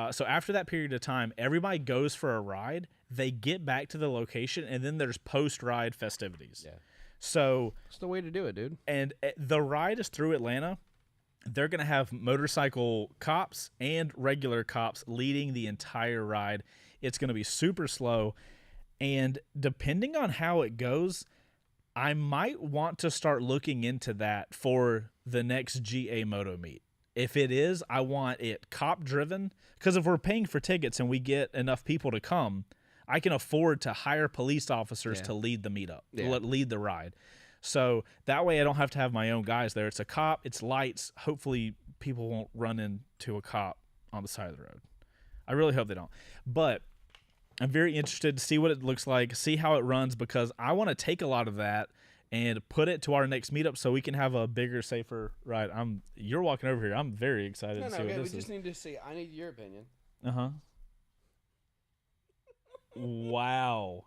Speaker 4: So after that period of time, everybody goes for a ride. They get back to the location, and then there's post-ride festivities. Yeah. So
Speaker 1: that's the way to do it, dude.
Speaker 4: And the ride is through Atlanta. They're going to have motorcycle cops and regular cops leading the entire ride. It's going to be super slow. And depending on how it goes, I might want to start looking into that for the next GA Moto meet. If it is, I want it cop-driven, because if we're paying for tickets and we get enough people to come, I can afford to hire police officers to lead the meetup, lead the ride. So that way I don't have to have my own guys there. It's a cop, it's lights. Hopefully people won't run into a cop on the side of the road. I really hope they don't. But I'm very interested to see what it looks like, see how it runs, because I want to take a lot of that and put it to our next meetup so we can have a bigger, safer ride. You're walking over here. I'm very excited to see what this is.
Speaker 1: We just need to see. I need your opinion.
Speaker 4: Wow.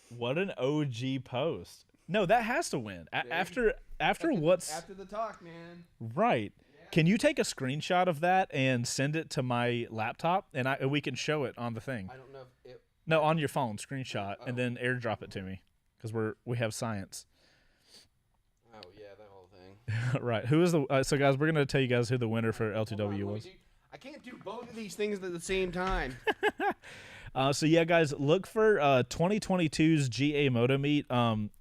Speaker 4: What an OG post. No, that has to win. After
Speaker 1: the talk, man.
Speaker 4: Right. Yeah. Can you take a screenshot of that and send it to my laptop, and we can show it on the thing?
Speaker 1: I don't know if it...
Speaker 4: No, on your phone, screenshot, and then airdrop it to me, because we have science.
Speaker 1: Oh yeah, that whole thing.
Speaker 4: Right. Who is the? So guys, we're gonna tell you guys who the winner for L2W was.
Speaker 1: I can't do both of these things at the same time.
Speaker 4: So yeah, guys, look for 2022's GA Moto Meet.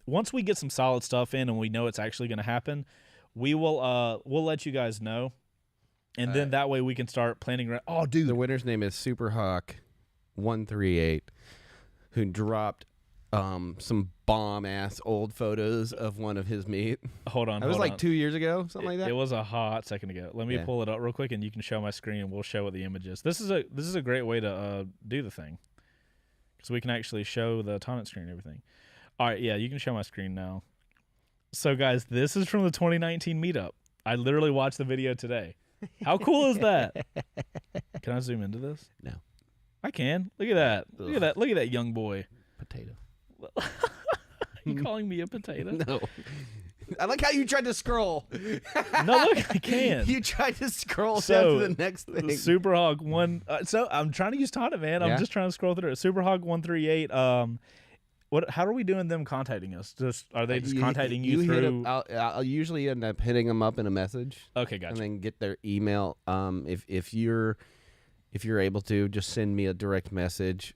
Speaker 4: Once we get some solid stuff in and we know it's actually gonna happen, we'll let you guys know, and then that way we can start planning. Oh, dude,
Speaker 1: the winner's name is Super Hawk. Chaseontwowheels138 who dropped some bomb-ass old photos of one of his meat.
Speaker 2: Hold on.
Speaker 1: That was
Speaker 2: hold
Speaker 1: like
Speaker 2: on.
Speaker 1: 2 years ago, something like that.
Speaker 2: It was a hot second ago. Let me pull it up real quick, and you can show my screen, and we'll show what the image is. This is a great way to do the thing, because we can actually show the Tonic screen and everything. All right, yeah, you can show my screen now. So, guys, this is from the 2019 meetup. I literally watched the video today. How cool is that? Can I zoom into this?
Speaker 1: No.
Speaker 2: I can. Look at that. Look at that. Look at that young boy.
Speaker 1: Potato.
Speaker 2: You calling me a potato?
Speaker 1: No. I like how you tried to scroll.
Speaker 2: No, look, I can.
Speaker 1: You tried to scroll
Speaker 2: So,
Speaker 1: down to the next thing.
Speaker 2: Superhog one. So I'm trying to use Tonic, man. I'm just trying to scroll through it. Superhog 138. What? How are we doing them contacting us? Just are they just contacting you
Speaker 1: hit
Speaker 2: through?
Speaker 1: I'll usually end up hitting them up in a message.
Speaker 2: Okay, gotcha.
Speaker 1: And then get their email. If you're able to, just send me a direct message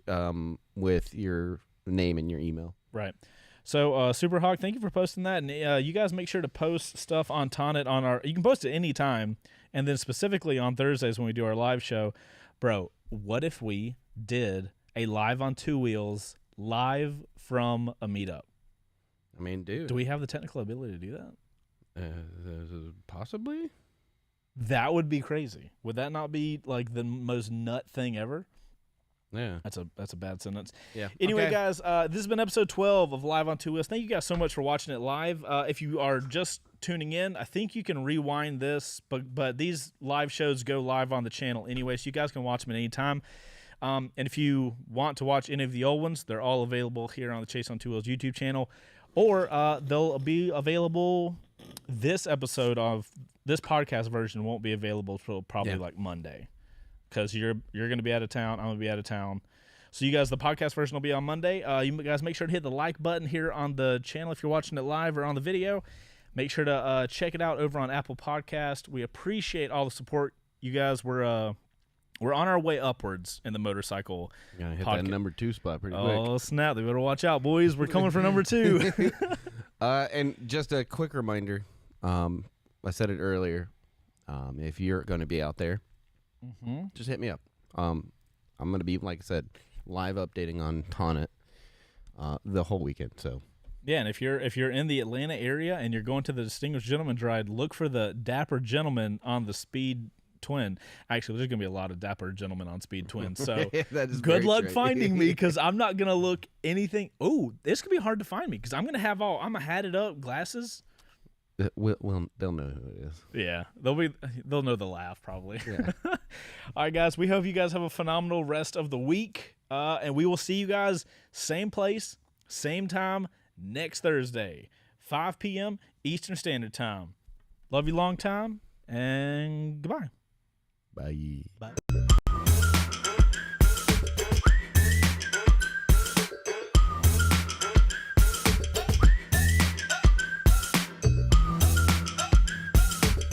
Speaker 1: with your name and your email.
Speaker 2: Right. So, Superhawk, thank you for posting that. And you guys make sure to post stuff on Tonic on our. You can post it any time, and then specifically on Thursdays when we do our live show. Bro, what if we did a live on Two Wheels live from a meetup?
Speaker 1: I mean, dude.
Speaker 2: Do we have the technical ability to do that?
Speaker 1: Possibly.
Speaker 2: That would be crazy. Would that not be like the most nut thing ever?
Speaker 1: Yeah.
Speaker 2: That's a bad sentence.
Speaker 1: Yeah.
Speaker 2: Anyway,
Speaker 1: Okay.
Speaker 2: guys, this has been episode 12 of Live on Two Wheels. Thank you guys so much for watching it live. If you are just tuning in, I think you can rewind this, but these live shows go live on the channel anyway, so you guys can watch them at any time. And if you want to watch any of the old ones, they're all available here on the Chaseontwowheels YouTube channel, or they'll be available. This episode of this podcast version won't be available till probably like Monday, because you're going to be out of town. I'm going to be out of town. So you guys, the podcast version will be on Monday. You guys make sure to hit the like button here on the channel if you're watching it live or on the video. Make sure to check it out over on Apple Podcast. We appreciate all the support. You guys, we're on our way upwards in the motorcycle.
Speaker 1: Gonna hit that number 2 spot pretty quick.
Speaker 2: Oh, snap. They better watch out, boys. We're coming for number 2.
Speaker 1: And just a quick reminder, I said it earlier, if you're going to be out there, just hit me up. I'm going to be, like I said, live updating on Tonic the whole weekend. So
Speaker 2: yeah, and if you're in the Atlanta area and you're going to the Distinguished Gentleman's Ride, look for the Dapper Gentleman on the Speed Twin. Actually, there's going to be a lot of Dapper Gentlemen on Speed Twin. So good luck finding me, because I'm not going to look anything. Oh, this could be hard to find me, because I'm going to have I'm going to hat it up, glasses.
Speaker 1: they'll know who it is.
Speaker 2: Yeah, they'll know the laugh probably.
Speaker 1: Yeah.
Speaker 2: All right, guys. We hope you guys have a phenomenal rest of the week, and we will see you guys same place, same time next Thursday, 5 p.m. Eastern Standard Time. Love you long time, and goodbye.
Speaker 1: Bye.
Speaker 2: Bye.